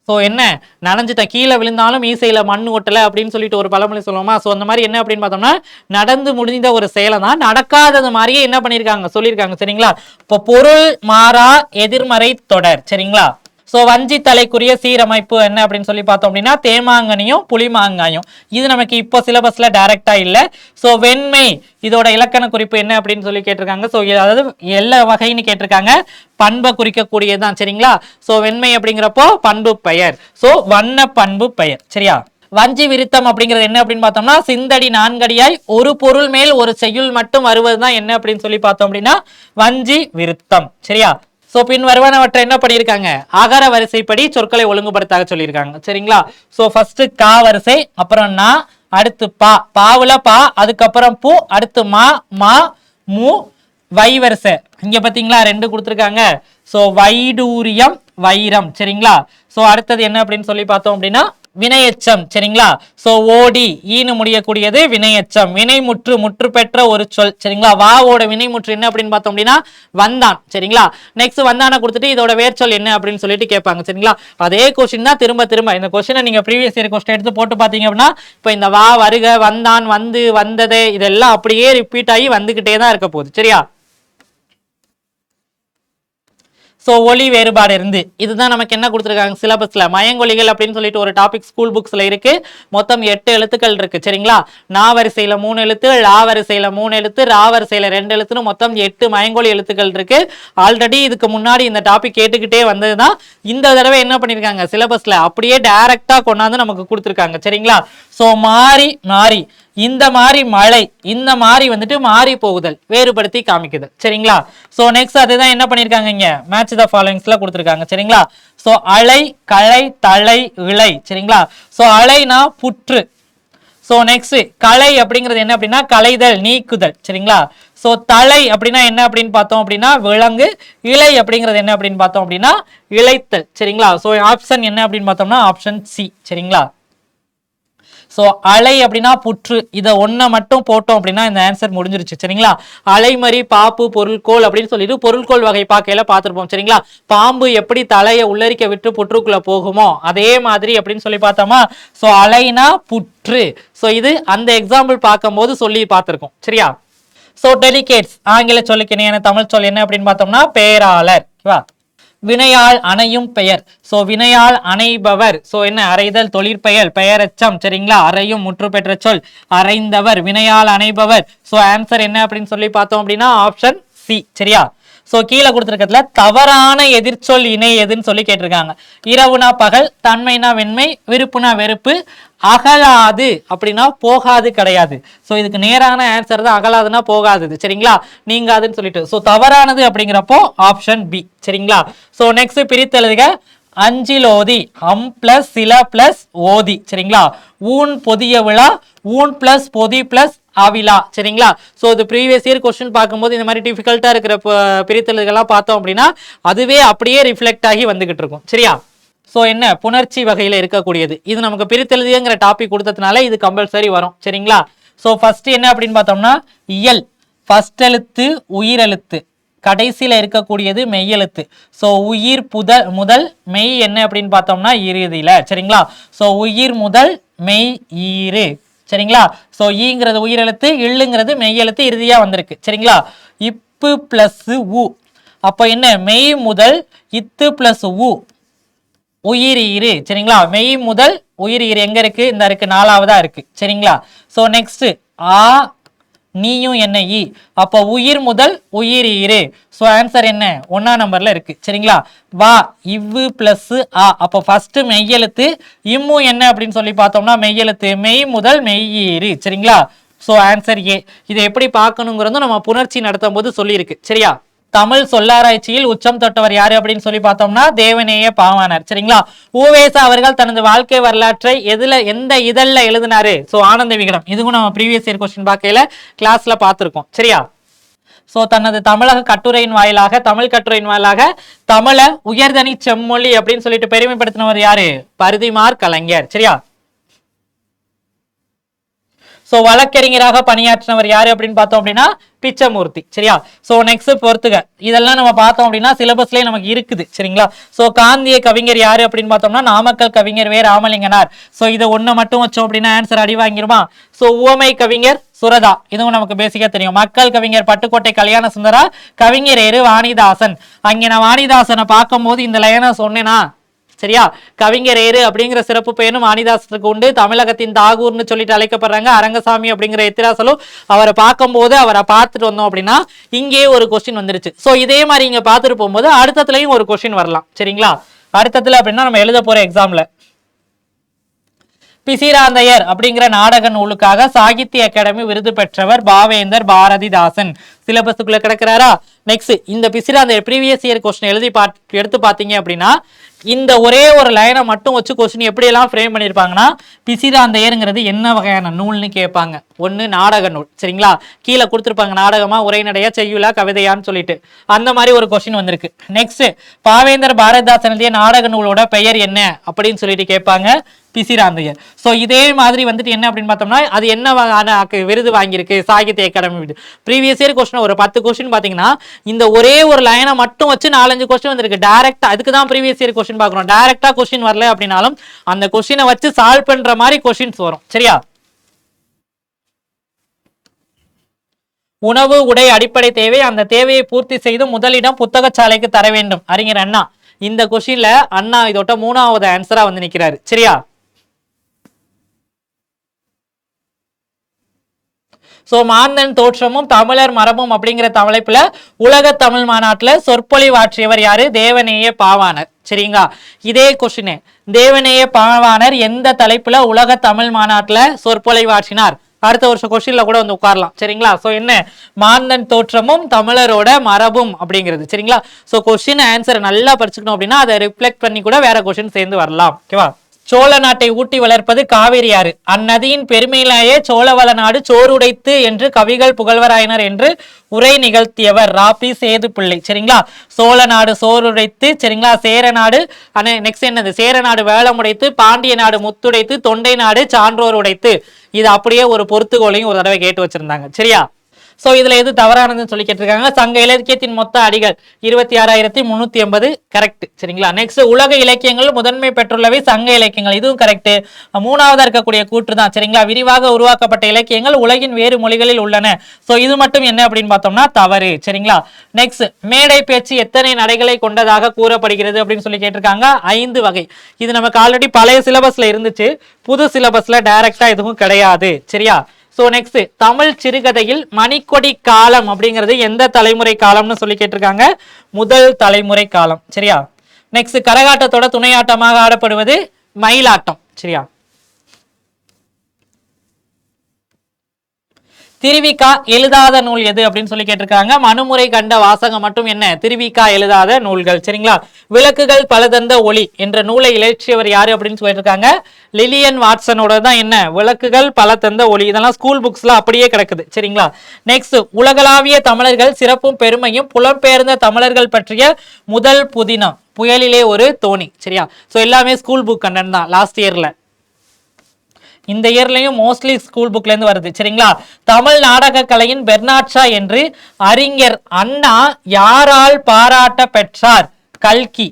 சோ என்ன? நனைஞ்சிட்டான். கீழே விழுந்தாலும் மீசையில மண் ஒட்டல அப்படின்னு சொல்லிட்டு ஒரு பழமொழி சொல்லுவோமா? சோ அந்த மாதிரி என்ன அப்படின்னு பார்த்தோம்னா நடந்து முடிந்த ஒரு செயலை தான் நடக்காதது மாதிரியே என்ன பண்ணிருக்காங்க? சொல்லியிருக்காங்க. சரிங்களா? இப்போ பொருள் மாறா எதிர்மறை தொடர். சரிங்களா? சோ வஞ்சி தலைக்குரிய சீரமைப்பு என்ன அப்படின்னு சொல்லி பார்த்தோம் அப்படின்னா தேமாங்கனியும் புளிமாங்காயும். இது நமக்கு இப்போ சிலபஸ்ல டைரக்டா இல்ல. சோ வெண்மை இதோட இலக்கண குறிப்பு என்ன அப்படின்னு சொல்லி கேட்டிருக்காங்க. சோ அதாவது எல்லா வகைன்னு கேட்டிருக்காங்க. பண்பை குறிக்கக்கூடியதுதான். சரிங்களா? சோ வெண்மை அப்படிங்கிறப்போ பண்பு பெயர். சோ வண்ண பண்பு பெயர். சரியா? வஞ்சி விருத்தம் அப்படிங்கிறது என்ன அப்படின்னு பார்த்தோம்னா சிந்தடி நான்கடியாய் ஒரு பொருள் மேல் ஒரு செய்யுள் மட்டும் வருவதுதான் என்ன அப்படின்னு சொல்லி பார்த்தோம் அப்படின்னா வஞ்சி விருத்தம். சரியா? சோ பின் வருவனவற்றை என்ன பண்ணியிருக்காங்க? அகர வரிசைப்படி சொற்களை ஒழுங்குபடுத்தாக சொல்லியிருக்காங்க. சரிங்களா? சோ ஃபர்ஸ்ட் கா வரிசை, அப்புறம் நா, அடுத்து பா, பாவுல பா, அதுக்கப்புறம் பூ, அடுத்து மா, மா, மு, வை வரிசை. இங்க பாத்தீங்களா 2 கொடுத்திருக்காங்க. சோ வைடூரியம் வைரம். சரிங்களா? சோ அடுத்தது என்ன அப்படின்னு சொல்லி பார்த்தோம் அப்படின்னா வினையச்சம். சரிங்களா? சோ ஓடி ஈனு முடியக்கூடியது வினையச்சம். வினைமுற்று முற்று பெற்ற ஒரு சொல். சரிங்களா? வாவோட வினைமுற்று என்ன அப்படின்னு பார்த்தோம் அப்படின்னா வந்தான். சரிங்களா? நெக்ஸ்ட் வந்தான கொடுத்துட்டு இதோட வேர்ச்சொல் என்ன அப்படின்னு சொல்லிட்டு கேட்பாங்க. சரிங்களா? அதே கொஸ்டின் தான் திரும்ப திரும்ப. இந்த கொஸ்டினை நீங்க ப்ரீவியஸ் இயர் கொஸ்டின் எடுத்து போட்டு பாத்தீங்க அப்படின்னா இப்போ இந்த வா, வருக, வந்தான், வந்து, வந்தது இதெல்லாம் அப்படியே ரிப்பீட் ஆகி வந்துகிட்டே தான் இருக்க போகுது. சரியா? சோ ஒலி வேறுபாடு இருந்து இதுதான் நமக்கு என்ன கொடுத்துருக்காங்க சிலபஸ்ல. மயங்கொலிகள் அப்படின்னு சொல்லிட்டு ஒரு டாபிக் ஸ்கூல் புக்ஸ்ல இருக்கு. மொத்தம் 8 எழுத்துக்கள் இருக்கு. சரிங்களா? நா வரிசையில 3 எழுத்து, லா வரிசையில 3 எழுத்து, ரா வரிசையில 2 எழுத்துன்னு மொத்தம் 8 மயங்கொலி எழுத்துக்கள் இருக்கு. ஆல்ரெடி இதுக்கு முன்னாடி இந்த டாபிக் கேட்டுக்கிட்டே வந்ததுதான். இந்த தடவை என்ன பண்ணிருக்காங்க சிலபஸ்ல அப்படியே டைரக்டா கொண்டாந்து நமக்கு கொடுத்துருக்காங்க. சரிங்களா? சோ மாறி மாறி இந்த மாதிரி மழை, இந்த மாதிரி வந்துட்டு மாறி போகுதல், வேறுபடுத்தி காமிக்குது. சரிங்களா? சோ நெக்ஸ்ட் அதுதான் என்ன பண்ணிருக்காங்க இங்க மேட்ச் த ஃபாலோயிங்ஸ்ல கொடுத்திருக்காங்க. சரிங்களா? சோ அலை, களை, தலை, இலை. சரிங்களா? சோ அலைனா புற்று. சோ நெக்ஸ்ட் களை அப்படிங்கிறது என்ன அப்படின்னா களைதல், நீக்குதல். சரிங்களா? சோ தலை அப்படின்னா என்ன அப்படின்னு பார்த்தோம் அப்படின்னா விலங்கு. இலை அப்படிங்கிறது என்ன அப்படின்னு பார்த்தோம் அப்படின்னா இளைத்தல். சரிங்களா? சோ ஆப்ஷன் என்ன அப்படின்னு பார்த்தோம்னா ஆப்ஷன் சி. சரிங்களா? சோ அலை அப்படின்னா புற்று. இதை ஒன்ன மட்டும் போட்டோம் அப்படின்னா இந்த ஆன்சர் முடிஞ்சிருச்சு. சரிங்களா? அலைமறி, பாப்பு, பொருள்கோள் அப்படின்னு சொல்லிட்டு பொருள்கோள் வகை பார்க்கையில பார்த்திருப்போம். சரிங்களா? பாம்பு எப்படி தலையை உள்ளரிக்க விட்டு புற்றுக்குள்ள போகுமோ அதே மாதிரி அப்படின்னு சொல்லி பார்த்தோமா. சோ அலைனா புற்று. சோ இது அந்த எக்ஸாம்பிள் பார்க்கும் போது சொல்லி பார்த்திருக்கோம். சரியா? சோ டெலிகேட்ஸ் ஆங்கில சொல்லுக்கு இணையான தமிழ் சொல் என்ன அப்படின்னு பார்த்தோம்னா பேராளர். வினையால் அணையும் பெயர். சோ வினையால் அணைபவர். சோ என்ன அறைதல், தொழிற்பெயர், பெயரச்சம். சரிங்களா? அறையும் முற்று பெற்ற சொல் அறைந்தவர், வினையால் அணைபவர். சோ ஆன்சர் என்ன அப்படின்னு சொல்லி பார்த்தோம் அப்படின்னா ஆப்ஷன் சி. சரியா? சோ கீழே கொடுத்திருக்கிறதுல தவறான எதிர்ச்சொல் இணை எதுன்னு சொல்லி கேட்டிருக்காங்க. இரவுனா பகல், தன்மைனா வெண்மை, விருப்புனா வெறுப்பு, அகலாது அப்படின்னா போகாது கிடையாது. சோ இதுக்கு நேரான ஆன்சர் தான் அகலாதுன்னா போகாது. சரிங்களா? நீங்காதுன்னு சொல்லிட்டு. சோ தவறானது அப்படிங்கிறப்போ ஆப்ஷன் பி. சரிங்களா? சோ நெக்ஸ்ட் பிரித்தெழுதுக. அஞ்சிலோதி அம் பிளஸ் சில பிளஸ் ஓதி. சரிங்களா? ஊன் பொதிய விழா, ஊன் பிளஸ் பொதி பிளஸ் அவிலா. சரிங்களா? சோ இது ப்ரீவியஸ் இயர் கொஸ்டின் பார்க்கும்போது இந்த மாதிரி டிஃபிகல்ட்டா இருக்கிற பிரித்தெழுதுகள்லாம் பார்த்தோம் அப்படின்னா அதுவே அப்படியே ரிஃப்ளெக்ட் ஆகி வந்துகிட்டு இருக்கும். சரியா? சோ என்ன புணர்ச்சி வகையில இருக்கக்கூடியது. இது நமக்கு பிரித்தெழுதியங்கிற டாபிக் கொடுத்ததுனால இது கம்பல்சரி வரும். சரிங்களா? சோ ஃபர்ஸ்ட் என்ன அப்படின்னு பார்த்தோம்னா இயல். ஃபர்ஸ்ட் எழுத்து உயிரெழுத்து, கடைசியில இருக்கக்கூடியது மெய்யெழுத்து. ஸோ உயிர் முதல் மெய் என்ன அப்படின்னு பார்த்தோம்னா இறுதியில. சரிங்களா? ஸோ உயிர் முதல் மெய் ஈறு. சரிங்களா? ஸோ ஈங்கிறது உயிரெழுத்து, இல்லுங்கிறது மெய்யெழுத்து, இறுதியா வந்திருக்கு. சரிங்களா? இப்பு பிளஸ் உ, அப்போ என்ன மெய் முதல் இத்து பிளஸ் உ உயிர் ஈறு. சரிங்களா? மெய் முதல் உயிர் ஈறு எங்க இருக்கு? இந்த இருக்கு, நாலாவதா இருக்கு. சரிங்களா? ஸோ நெக்ஸ்ட் ஆ நீயும் என்ன ஈ, அப்போ உயிர் முதல் உயிர் ஈறு. ஸோ ஆன்சர் என்ன? 1ஆம் நம்பர்ல இருக்கு. சரிங்களா? வா இவ்வு பிளஸ் ஆ, அப்போ ஃபர்ஸ்ட் மெய்யெழுத்து. இம்மு என்ன அப்படின்னு சொல்லி பார்த்தோம்னா மெய்யெழுத்து, மெய் முதல் மெய் ஈறு. சரிங்களா? So answer A. இதை எப்படி பார்க்கணுங்கிறதும் நம்ம புணர்ச்சி நடத்தும் போது சொல்லியிருக்கு. சரியா? தமிழ் சொல்லாராய்ச்சியில் உச்சம் தொட்டவர் யாரு அப்படின்னு சொல்லி பார்த்தோம்னா தேவநேய பாவாணர். சரிங்களா? உவேசா அவர்கள் தனது வாழ்க்கை வரலாற்றை எந்த இதழ்ல எழுதினாரு? ஸோ ஆனந்த விகடன். இதுவும் நம்ம ப்ரீவியஸ் இயர் கொஸ்டின் பார்க்கையில கிளாஸ்ல பார்த்துருக்கோம். சரியா? ஸோ தனது தமிழக கட்டுரையின் வாயிலாக, தமிழ் கட்டுரையின் வாயிலாக தமிழை உயர்தனி செம்மொழி அப்படின்னு சொல்லிட்டு பெருமைப்படுத்தினவர் யாரு? பரிதிமார் கலைஞர். சரியா? ஸோ வழக்கறிஞராக பணியாற்றினவர் யாரு அப்படின்னு பார்த்தோம் அப்படின்னா பிச்சமூர்த்தி. சரியா? ஸோ நெக்ஸ்ட் பொறுத்துக, இதெல்லாம் நம்ம பார்த்தோம் அப்படின்னா சிலபஸ்லேயே நமக்கு இருக்குது. சரிங்களா? ஸோ காந்திய கவிஞர் யாரு அப்படின்னு பார்த்தோம்னா நாமக்கல் கவிஞர் வே ராமலிங்கனார். ஸோ இதை ஒன்று மட்டும் வச்சோம் அப்படின்னா ஆன்சர் அடி வாங்கிருமா? ஸோ உவமை கவிஞர் சுரதா, இதுவும் நமக்கு பேசிக்கா தெரியும். மக்கள் கவிஞர் பட்டுக்கோட்டை கல்யாண சுந்தரா, கவிஞர் ஏறு வாணிதாசன். அங்கே நான் வாணிதாசனை பார்க்கும்போது இந்த லைனை சொன்னேனா? சரியா? கவிஞர் ஏறு அப்படிங்கிற சிறப்பு பெயரும் வாணிதாசனுக்கு உண்டு. தமிழகத்தின் தாகூர்னு சொல்லிட்டு அழைக்கப்படுறாங்க. அரங்கசாமி அப்படிங்கிற எத்திராசலும் அவரை பார்க்கும்போது அவரை பார்த்துட்டு வந்தோம் அப்படின்னா இங்கே ஒரு கொஸ்டின் வந்துருச்சு. ஸோ இதே மாதிரி இங்க பார்த்துட்டு போகும்போது அடுத்ததுலயும் ஒரு கொஸ்டின் வரலாம். சரிங்களா? அடுத்ததுல அப்படின்னா நம்ம எழுத போற எக்ஸாம்ல பிசிராந்தையர் அப்படிங்கிற நாடக நூலுக்காக சாகித்ய அகாடமி விருது பெற்றவர் பாவேந்தர் பாரதிதாசன். சிலபஸுக்குள்ள கிடக்கிறாரா? நெக்ஸ்ட் இந்த பிசிராந்தையர் ப்ரீவியஸ் இயர் கொஸ்டின் எடுத்து பார்த்தீங்க அப்படின்னா இந்த ஒரே ஒரு லைனை மட்டும் வச்சு கொஸ்டின் எப்படி எல்லாம் ஃப்ரேம் பண்ணியிருப்பாங்கன்னா பிசிராந்தையருங்கிறது என்ன வகையான நூல்னு கேட்பாங்க. ஒன்று நாடக நூல். சரிங்களா? கீழே கொடுத்துருப்பாங்க நாடகமா, உரைநடையா, செய்யுளா, கவிதையான்னு சொல்லிட்டு அந்த மாதிரி ஒரு கொஸ்டின் வந்திருக்கு. நெக்ஸ்ட் பாவேந்தர் பாரதிதாசன் எழுதிய நாடக நூலோட பெயர் என்ன அப்படின்னு சொல்லிட்டு கேட்பாங்க, பிசிராந்தையர். ஸோ இதே மாதிரி வந்துட்டு என்ன அப்படின்னு பார்த்தோம்னா அது என்ன வகையான விருது வாங்கியிருக்கு? சாகித்ய அகாடமி விருது. ப்ரீவியஸ் இயர் கொஸ்டின் ஒரு 10 கொஸ்டின் பார்த்தீங்கன்னா இந்த ஒரே ஒரு லைனை மட்டும் வச்சு 4-5 கொஸ்டின் வந்திருக்கு. டைரக்டா அதுக்கு தான் ப்ரீவியஸ் இயர் கொஸ்டின் பார்க்கணும். டைரக்டா கொஸ்டின் வரல அப்படின்னாலும் அந்த கொஸ்டினை வச்சு சால்வ் பண்ற மாதிரி கொஸ்டின்ஸ் வரும். சரியா? உணவு உடை அடிப்படை தேவை, அந்த தேவையை பூர்த்தி செய்து முதலிடம் புத்தகச்சாலைக்கு தர வேண்டும். அறிஞர் அண்ணா. இந்த கொஸ்டின்ல அண்ணா இதோட 3வது ஆன்சரா வந்து நிக்கிறாரு. சரியா? ஸோ மாந்தன் தோற்றமும் தமிழர் மரபும் அப்படிங்கிற தலைப்புல உலக தமிழ் மாநாட்டில் சொற்பொழிவாற்றியவர் யாரு? தேவநேய பாவாணர். சரிங்களா? இதே கொஸ்டின் தேவநேய பாவாணர் எந்த தலைப்புல உலக தமிழ் மாநாட்டில் சொற்பொழிவாற்றினார்? அடுத்த வருஷம் கொஸ்டின்ல கூட வந்து உட்காரலாம். சரிங்களா? ஸோ என்ன மாந்தன் தோற்றமும் தமிழரோட மரபும் அப்படிங்கிறது. சரிங்களா? ஸோ கொஸ்டின் ஆன்சர் நல்லா படிச்சுக்கணும் அப்படின்னா அதை ரிஃப்ளெக்ட் பண்ணி கூட வேற கொஸ்டின் சேர்ந்து வரலாம். ஓகேவா? சோழ நாட்டை ஊட்டி வளர்ப்பது காவிரி ஆறு. அந்நதியின் பெருமையிலேயே சோழவள நாடு சோறுடைத்து என்று கவிகள் புகழ்வராயினர் என்று உரை நிகழ்த்தியவர் ராபி சேது பிள்ளை. சரிங்களா? சோழ நாடு சோறுடைத்து. சரிங்களா? சேர நாடு நெக்ஸ்ட் என்னது? சேர நாடு வேளமுடைத்து, பாண்டிய நாடு முத்துடைத்து, தொண்டை நாடு சான்றோர் உடைத்து. இது அப்படியே ஒரு பொறுத்துகோளையும் ஒரு தடவை கேட்டு வச்சிருந்தாங்க. சரியா? ஸோ இதுல எது தவறானதுன்னு சொல்லி கேட்டிருக்காங்க. சங்க இலக்கியத்தின் மொத்த அடிகள் 26,380 கரெக்ட். சரிங்களா? நெக்ஸ்ட் உலக இலக்கியங்கள் முதன்மை பெற்றுள்ளவை சங்க இலக்கியங்கள். இதுவும் கரெக்ட். 3வதா இருக்கக்கூடிய கூற்று தான். சரிங்களா? விரிவாக உருவாக்கப்பட்ட இலக்கியங்கள் உலகின் வேறு மொழிகளில் உள்ளன. ஸோ இது மட்டும் என்ன அப்படின்னு பார்த்தோம்னா தவறு. சரிங்களா? நெக்ஸ்ட் மேடை பேச்சு எத்தனை நடைகளை கொண்டதாக கூறப்படுகிறது அப்படின்னு சொல்லி கேட்டிருக்காங்க. 5 வகை. இது நமக்கு ஆல்ரெடி பழைய சிலபஸ்ல இருந்துச்சு. புது சிலபஸ்ல டைரக்டா எதுவும் கிடையாது. சரியா? சோ நெக்ஸ்ட் தமிழ் சிறுகதையில் மணிக்கொடி காலம் அப்படிங்கிறது எந்த தலைமுறை காலம்னு சொல்லி கேட்டிருக்காங்க? முதல் தலைமுறை காலம். சரியா? நெக்ஸ்ட் கரகாட்டத்தோட துணையாட்டமாக ஆடப்படுவது மயிலாட்டம். சரியா? திருவிக்கா எழுதாத நூல் எது அப்படின்னு சொல்லி கேட்டிருக்காங்க. மனுமுறை கண்ட வாசகம் மட்டும் என்ன? திருவிக்கா எழுதாத நூல்கள். சரிங்களா? விளக்குகள் பல தந்த ஒளி என்ற நூலை இயற்றியவர் யாரு அப்படின்னு சொல்லியிருக்காங்க? லிலியன் வாட்சனோட தான் என்ன விளக்குகள் பல தந்த ஒளி. இதெல்லாம் ஸ்கூல் புக்ஸ்ல அப்படியே கிடக்குது. சரிங்களா? நெக்ஸ்ட் உலகளாவிய தமிழர்கள் சிறப்பும் பெருமையும் புலம்பெயர்ந்த தமிழர்கள் பற்றிய முதல் புதினம் புயலிலே ஒரு தோணி. சரியா? சோ எல்லாமே ஸ்கூல் புக் கண்டென்ட் தான் லாஸ்ட் இயர்ல. இந்த இயர்லயும் மோஸ்ட்லி ஸ்கூல் புக்ல இருந்து வருது சரிங்களா. தமிழ் நாடக கலையின் பெர்னாட்ஷா என்று அறிஞர் அண்ணா யாரால் பாராட்ட பெற்றார்? கல்கி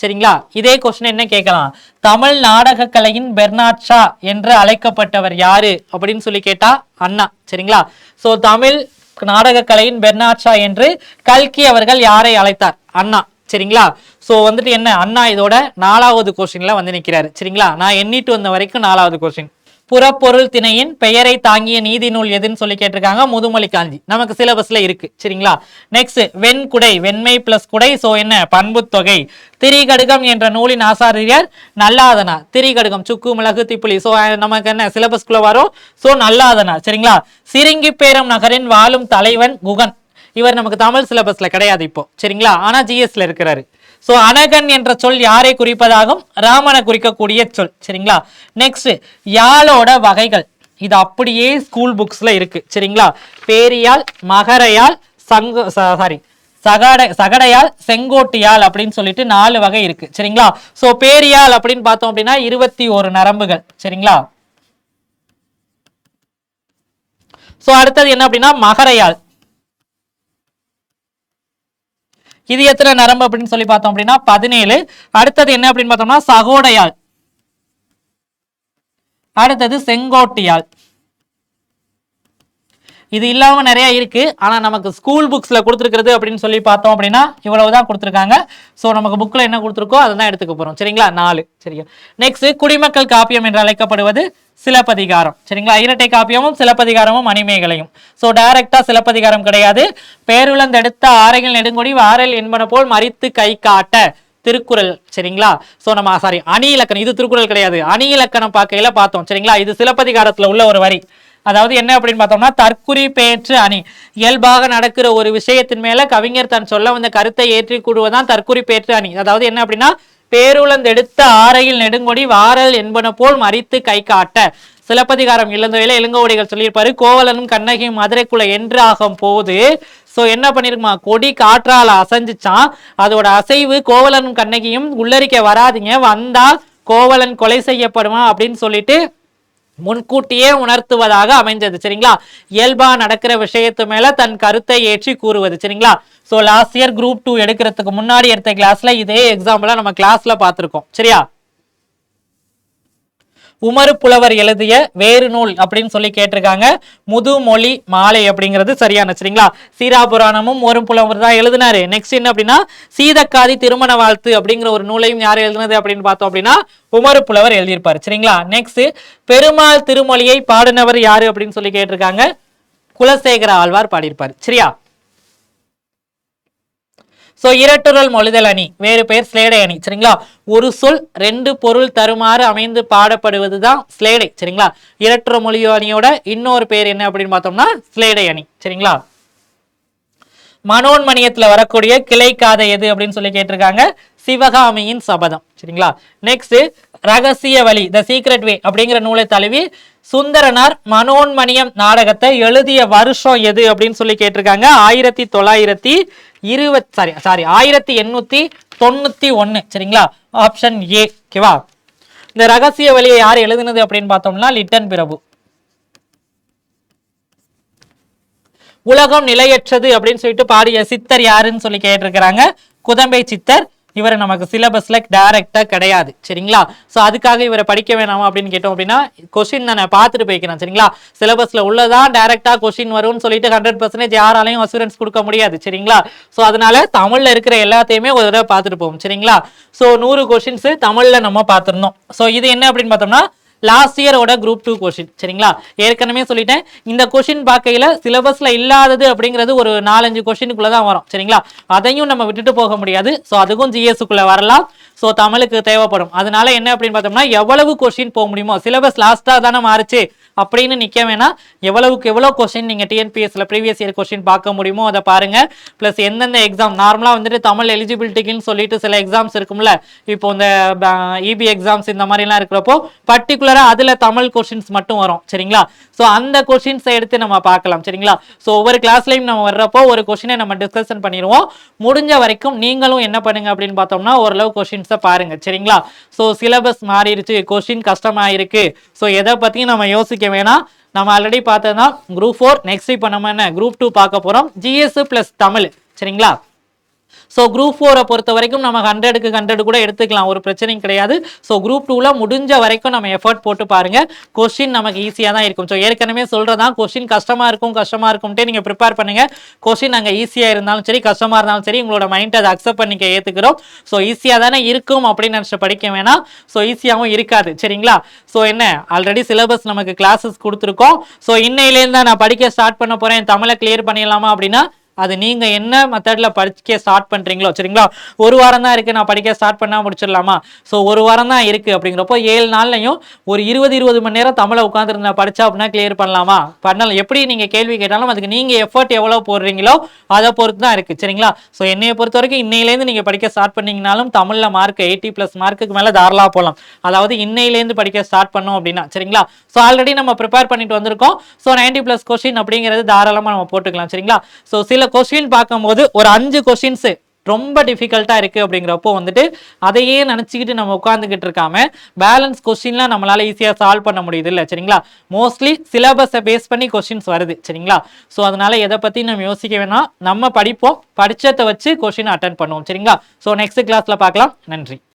சரிங்களா. இதே கொஸ்டின் என்ன கேட்கலாம், தமிழ் நாடக கலையின் பெர்னாட்ஷா என்று அழைக்கப்பட்டவர் யாரு அப்படின்னு சொல்லி கேட்டா அண்ணா சரிங்களா. சோ தமிழ் நாடக கலையின் பெர்னாட்ஷா என்று கல்கி அவர்கள் யாரை அழைத்தார்? அண்ணா சரிங்களா. சோ வந்துட்டு என்ன, அண்ணா இதோட 4வது கொஸ்டின்ல வந்து நிக்கிறாரு சரிங்களா. நான் எண்ணிட்டு வந்த வரைக்கும் 4வது கொஸ்டின். புறப்பொருள் திணையின் பெயரை தாங்கிய நீதி நூல் எதுன்னு சொல்லி கேட்டிருக்காங்க. முதுமொழி காஞ்சி நமக்கு சிலபஸ்ல இருக்கு சரிங்களா. நெக்ஸ்ட் வெண்குடை, வெண்மை பிளஸ் குடை, சோ என்ன பண்பு தொகை. திரிகடுகம் என்ற நூலின் ஆசாரியர் நல்லாதனா. திரிகடுகம் சுக்கு மிளகு திப்புளி, சோ நமக்கு என்ன சிலபஸ்குள்ள வரும், சோ நல்லாதனா சரிங்களா. சிறுங்கி பேரம் நகரின் வாழும் தலைவன் குகன். இவர் நமக்கு தமிழ் சிலபஸ்ல கிடையாது இப்போ சரிங்களா, ஆனா ஜிஎஸ்ல இருக்கிறாரு. சோ அனகன் என்ற சொல் யாரை குறிப்பதாகும்? ராமனை குறிக்கக்கூடிய சொல் சரிங்களா. நெக்ஸ்ட் யாழோட வகைகள், இது அப்படியே ஸ்கூல் புக்ஸ்ல இருக்கு சரிங்களா. பேரியால், மகரையால், சகடையால், செங்கோட்டியால் அப்படின்னு சொல்லிட்டு 4 வகை இருக்கு சரிங்களா. சோ பேரியால் அப்படின்னு பார்த்தோம் அப்படின்னா 21 நரம்புகள் சரிங்களா. சோ அடுத்தது என்ன அப்படின்னா மகரையால், இது எத்தனை நரம்பு அப்படின்னு சொல்லி பார்த்தோம் அப்படின்னா 17. அடுத்தது என்ன அப்படின்னு பார்த்தோம்னா சகோடையால், அடுத்தது செங்கோட்டியால். இது இல்லாம நிறைய இருக்கு, ஆனா நமக்கு ஸ்கூல் புக்ஸ்ல கொடுத்துருக்கிறது அப்படின்னு சொல்லி பார்த்தோம் அப்படின்னா இவ்வளவுதான் கொடுத்துருக்காங்க. சோ நமக்கு புக்ல என்ன கொடுத்துருக்கோ அதை தான் எடுத்துக்க போறோம் சரிங்களா. 4 சரியா. நெக்ஸ்ட் குடிமக்கள் காப்பியம் என்று அழைக்கப்படுவது சிலப்பதிகாரம் சரிங்களா. இரட்டை காப்பியமும் சிலப்பதிகாரமும் மணிமேகலையும். சோ டைரக்டா சிலப்பதிகாரம் கிடையாது. பேருளந்தெடுத்த ஆரைகள் நெடுங்கொடி வாரல் என்பன போல் மறித்து கை காட்ட, திருக்குறள் சரிங்களா. சோ நம்ம அணி இலக்கணம், இது திருக்குறள் கிடையாது, அணி இலக்கணம் பார்க்கையில பார்த்தோம் சரிங்களா. இது சிலப்பதிகாரத்துல உள்ள ஒரு வரி. அதாவது என்ன அப்படின்னு பார்த்தோம்னா தற்குறி பேற்று அணி, இயல்பாக நடக்கிற ஒரு விஷயத்தின் மேல கவிஞர் தன் சொல்ல வந்த கருத்தை ஏற்றி கூடுவதான் தற்குறி பேற்று அணி. அதாவது என்ன அப்படின்னா பேருளந்தெடுத்த ஆரையில் நெடுங்கொடி வாரல் என்பன போல் மறித்து கை காட்ட. சிலப்பதிகாரம் இளந்தவையில இளங்கோவடிகள் சொல்லியிருப்பாரு, கோவலனும் கண்ணகியும் மதுரைக்குள்ள என்று ஆகும் போது சோ என்ன பண்ணிருக்குமா, கொடி காற்றால அசைஞ்சுச்சான். அதோட அசைவு கோவலனும் கண்ணகியும் உள்ளரிக்க வராதிங்க, வந்தா கோவலன் கொலை செய்யப்படுமா அப்படின்னு சொல்லிட்டு முன்கூட்டியே உணர்த்துவதாக அமைஞ்சது சரிங்களா. இயல்பா நடக்கிற விஷயத்து மேல தன் கருத்தை ஏற்றி கூறுவது சரிங்களா. சோ லாஸ்ட் இயர் குரூப் 2 எடுக்கிறதுக்கு முன்னாடி எடுத்த கிளாஸ்ல இதே எக்ஸாம்பிளா நம்ம கிளாஸ்ல பார்த்திருக்கோம் சரியா. உமறு புலவர் எழுதிய வேறு நூல் அப்படின்னு சொல்லி கேட்டிருக்காங்க. முதுமொழி மாலை அப்படிங்கிறது சரியான சரிங்களா. சீராபுராணமும் ஒரு புலவர் தான் எழுதினாரு. நெக்ஸ்ட் என்ன அப்படின்னா சீதக்காதி திருமண வாழ்த்து அப்படிங்கிற ஒரு நூலையும் யார் எழுதினது அப்படின்னு பார்த்தோம் அப்படின்னா உமறு புலவர் எழுதியிருப்பாரு சரிங்களா. நெக்ஸ்ட் பெருமாள் திருமொழியை பாடினவர் யாரு அப்படின்னு சொல்லி கேட்டிருக்காங்க. குலசேகர ஆழ்வார் பாடியிருப்பாரு சரியா. சோ இரட்டுறல் மொழிதல் அணி வேறு பெயர் ஸ்லேடை அணி சரிங்களா. ஒரு சொல் 2 பொருள் தருமாறு அமைந்து பாடப்படுவதுதான் ஸ்லேடை சரிங்களா. இரட்டுற மொழி அணியோட இன்னொரு பேர் என்ன அப்படின்னு பார்த்தோம்னா ஸ்லேடை அணி சரிங்களா. மனோன்மணியத்துல வரக்கூடிய கிளை காதை எது அப்படின்னு சொல்லி கேட்டிருக்காங்க. சிவகாமியின் சபதம் சரிங்களா. நெக்ஸ்ட் ரகசிய வழி த சீக்ரெட் வே அப்படிங்கிற நூலை தழுவி சுந்தரனார் மனோன்மணியம் நாடகத்தை எழுதிய வருஷம் எது அப்படின்னு சொல்லி கேட்டிருக்காங்க. 1891 சரிங்களா. ஆப்ஷன் ஏ ஓகேவா. இந்த ரகசிய வழியை யார் எழுதினது அப்படின்னு பார்த்தோம்னா லிட்டன் பிரபு. உலகம் நிலையற்றது அப்படின்னு சொல்லிட்டு பாடிய சித்தர் யாருன்னு சொல்லி கேட்டிருக்கிறாங்க. குதம்பை சித்தர். இவரை நமக்கு சிலபஸ்ல டைரக்டா கிடையாது சரிங்களா. சோ அதுக்காக இவரை படிக்க வேணாமா அப்படின்னு கேட்டோம் அப்படின்னா கொஸ்டின் நான் பார்த்துட்டு போய்க்கிறேன் சரிங்களா. சிலபஸ்ல உள்ளதான் டைரக்டா கொஸ்டின் வரும்னு சொல்லிட்டு 100% யாராலையும் அசூரன்ஸ் கொடுக்க முடியாது சரிங்களா. சோ அதனால தமிழ்ல இருக்கிற எல்லாத்தையுமே ஒரு தடவை பார்த்துட்டு போவோம் சரிங்களா. சோ 100 கொஸ்டின்ஸ் தமிழ்ல நம்ம பார்த்துருந்தோம். சோ இது என்ன அப்படின்னு பார்த்தோம்னா லாஸ்ட் இயரோட குரூப் 2 கொஸ்டின் சரிங்களா. ஏற்கனவே சொல்லிட்டேன், இந்த கொஸ்டின் பார்க்கையில சிலபஸ்ல இல்லாதது அப்படிங்கிறது ஒரு 4-5 கொஸ்டினுக்குள்ளதான் வரும் சரிங்களா. அதையும் நம்ம விட்டுட்டு போக முடியாது. சோ அதுக்கும் ஜிஎஸ்க்குள்ள வரலாம். சோ தமிழுக்கு தேவைப்படும். அதனால என்ன அப்படின்னு பார்த்தோம்னா எவ்வளவு கொஸ்டின் போக முடியுமோ, சிலபஸ் லாஸ்டா தானே மாறுச்சு, அப்படின்னு நிக்க வேணாம். எவ்வளவுக்கு எவ்வளவு கொஸ்டின் நீங்க டிஎன்பிஎஸ்ல ப்ரீவியஸ் இயர் கொஸ்டின் பார்க்க முடியுமோ அதை பாருங்க. பிளஸ் எந்தெந்த எக்ஸாம் நார்மலா வந்துட்டு தமிழ் எலிஜிபிலிட்டிக்குன்னு சொல்லிட்டு சில எக்ஸாம்ஸ் இருக்கும்ல, இப்போ இந்த இபி எக்ஸாம்ஸ் இந்த மாதிரி எல்லாம் இருக்கிறப்போ பர்டிகுலரா அதுல தமிழ் கொஸ்டின்ஸ் மட்டும் வரும். சரிங்களா? சோ அந்த கொஸ்டின்ஸை எடுத்து நம்ம பார்க்கலாம். சரிங்களா? சோ ஒவ்வொரு கிளாஸ்லயும் நம்ம வர்றப்போ ஒரு கொஸ்டினை நம்ம டிஸ்கஷன் பண்ணிடுவோம். முடிஞ்ச வரைக்கும் நீங்களும் என்ன பண்ணுங்க அப்படின்னு பார்த்தோம்னா ஓரளவு கொஸ்டின்ஸை பாருங்க. சரிங்களா? சோ சிலபஸ் மாறிடுச்சு, கொஸ்டின் கஷ்டமா இருக்கு, சோ எதை பத்தியும் நம்ம யோசிக்க வேணாம். நம்ம ஆல்ரெடி பார்த்ததுதான் குரூப் 4. நெக்ஸ்ட் இப்போ நம்ம என்ன குரூப் 2 பார்க்க போறோம், ஜிஎஸ் பிளஸ் தமிழ். சரிங்களா? ஸோ குரூப் 4 பொறுத்த வரைக்கும் நம்ம 100க்கு 100 கூட எடுத்துக்கலாம், ஒரு பிரச்சனையும் கிடையாது. ஸோ குரூப் 2ல முடிஞ்ச வரைக்கும் நம்ம எஃபர்ட் போட்டு பாருங்க, கொஸ்டின் நமக்கு ஈஸியாக தான் இருக்கும். ஸோ ஏற்கனவே சொல்றதா கொஸ்டின் கஷ்டமா இருக்கும்ட்டு நீங்க ப்ரிப்பேர் பண்ணுங்க. கொஸ்டின் அங்கே ஈஸியாக இருந்தாலும் சரி கஷ்டமா இருந்தாலும் சரி உங்களோட மைண்ட் அதை அக்செப்ட் பண்ணிக்க ஏற்றுக்கிறோம். ஸோ ஈஸியாக தானே இருக்கும் அப்படின்னு நினச்சி படிக்க வேணாம். ஸோ ஈஸியாகவும் இருக்காது. சரிங்களா? ஸோ என்ன ஆல்ரெடி சிலபஸ் நமக்கு கிளாஸஸ் கொடுத்துருக்கோம். ஸோ இன்னையிலேருந்து தான் நான் படிக்க ஸ்டார்ட் பண்ண போறேன், தமிழை கிளியர் பண்ணிடலாமா அப்படின்னா அது நீங்க என்ன மெத்தட்ல படிக்க ஸ்டார்ட் பண்றீங்களோ. சரிங்களா? ஒரு வாரம் தான் இருக்கு, நான் படிக்க ஸ்டார்ட் பண்ணா முடிச்சிடலாமா? ஸோ ஒரு வாரம் தான் இருக்கு அப்படிங்கிறப்போ 7 நாள்லையும் ஒரு 20 மணி நேரம் தமிழை உட்காந்துருந்தா படிச்சா அப்படின்னா கிளியர் பண்ணலாமா? பண்ணலாம். எப்படி நீங்க கேள்வி கேட்டாலும் அதுக்கு நீங்க எஃபர்ட் எவ்வளவு போடுறீங்களோ அதை பொறுத்து தான் இருக்கு. சரிங்களா? ஸோ என்னைய பொறுத்த வரைக்கும் இன்னையிலேருந்து நீங்க படிக்க ஸ்டார்ட் பண்ணீங்கனாலும் தமிழ்ல மார்க் 80+ மார்க்குக்கு மேல தாராளமா போகலாம். அதாவது இன்னையிலேருந்து படிக்க ஸ்டார்ட் பண்ணோம் அப்படின்னா. சரிங்களா? ஸோ ஆல்ரெடி நம்ம ப்ரிப்பேர் பண்ணிட்டு வந்திருக்கோம். ஸோ 90+ கொஸ்டின் அப்படிங்கிறது தாராளமா நம்ம போட்டுக்கலாம். சரிங்களா? ஸோ சில கொஸ்டின் பார்க்கும்போது ஒரு 5 கொஸ்டின்ஸ் ரொம்ப டிஃபிகல்ட்டா இருக்கு அப்படிங்கிறப்போ வந்துட்டு அதையே நினைச்சுக்கிட்டு நம்ம உட்காந்துக்கிட்டு இருக்காம பேலன்ஸ் கொஸ்டின்லாம் நம்மளால ஈஸியா சால்வ் பண்ண முடியுது இல்ல. சரிங்களா? மோஸ்ட்லி சிலபஸை பேஸ் பண்ணி கொஸ்டின்ஸ் வருது. சரிங்களா? ஸோ அதனால எதை பத்தி நம்ம யோசிக்க வேணாம், நம்ம படிப்போம், படிச்சதை வச்சு கொஸ்டின் அட்டென்ட் பண்ணுவோம். சரிங்களா? ஸோ நெக்ஸ்ட் கிளாஸ்ல பார்க்கலாம். நன்றி.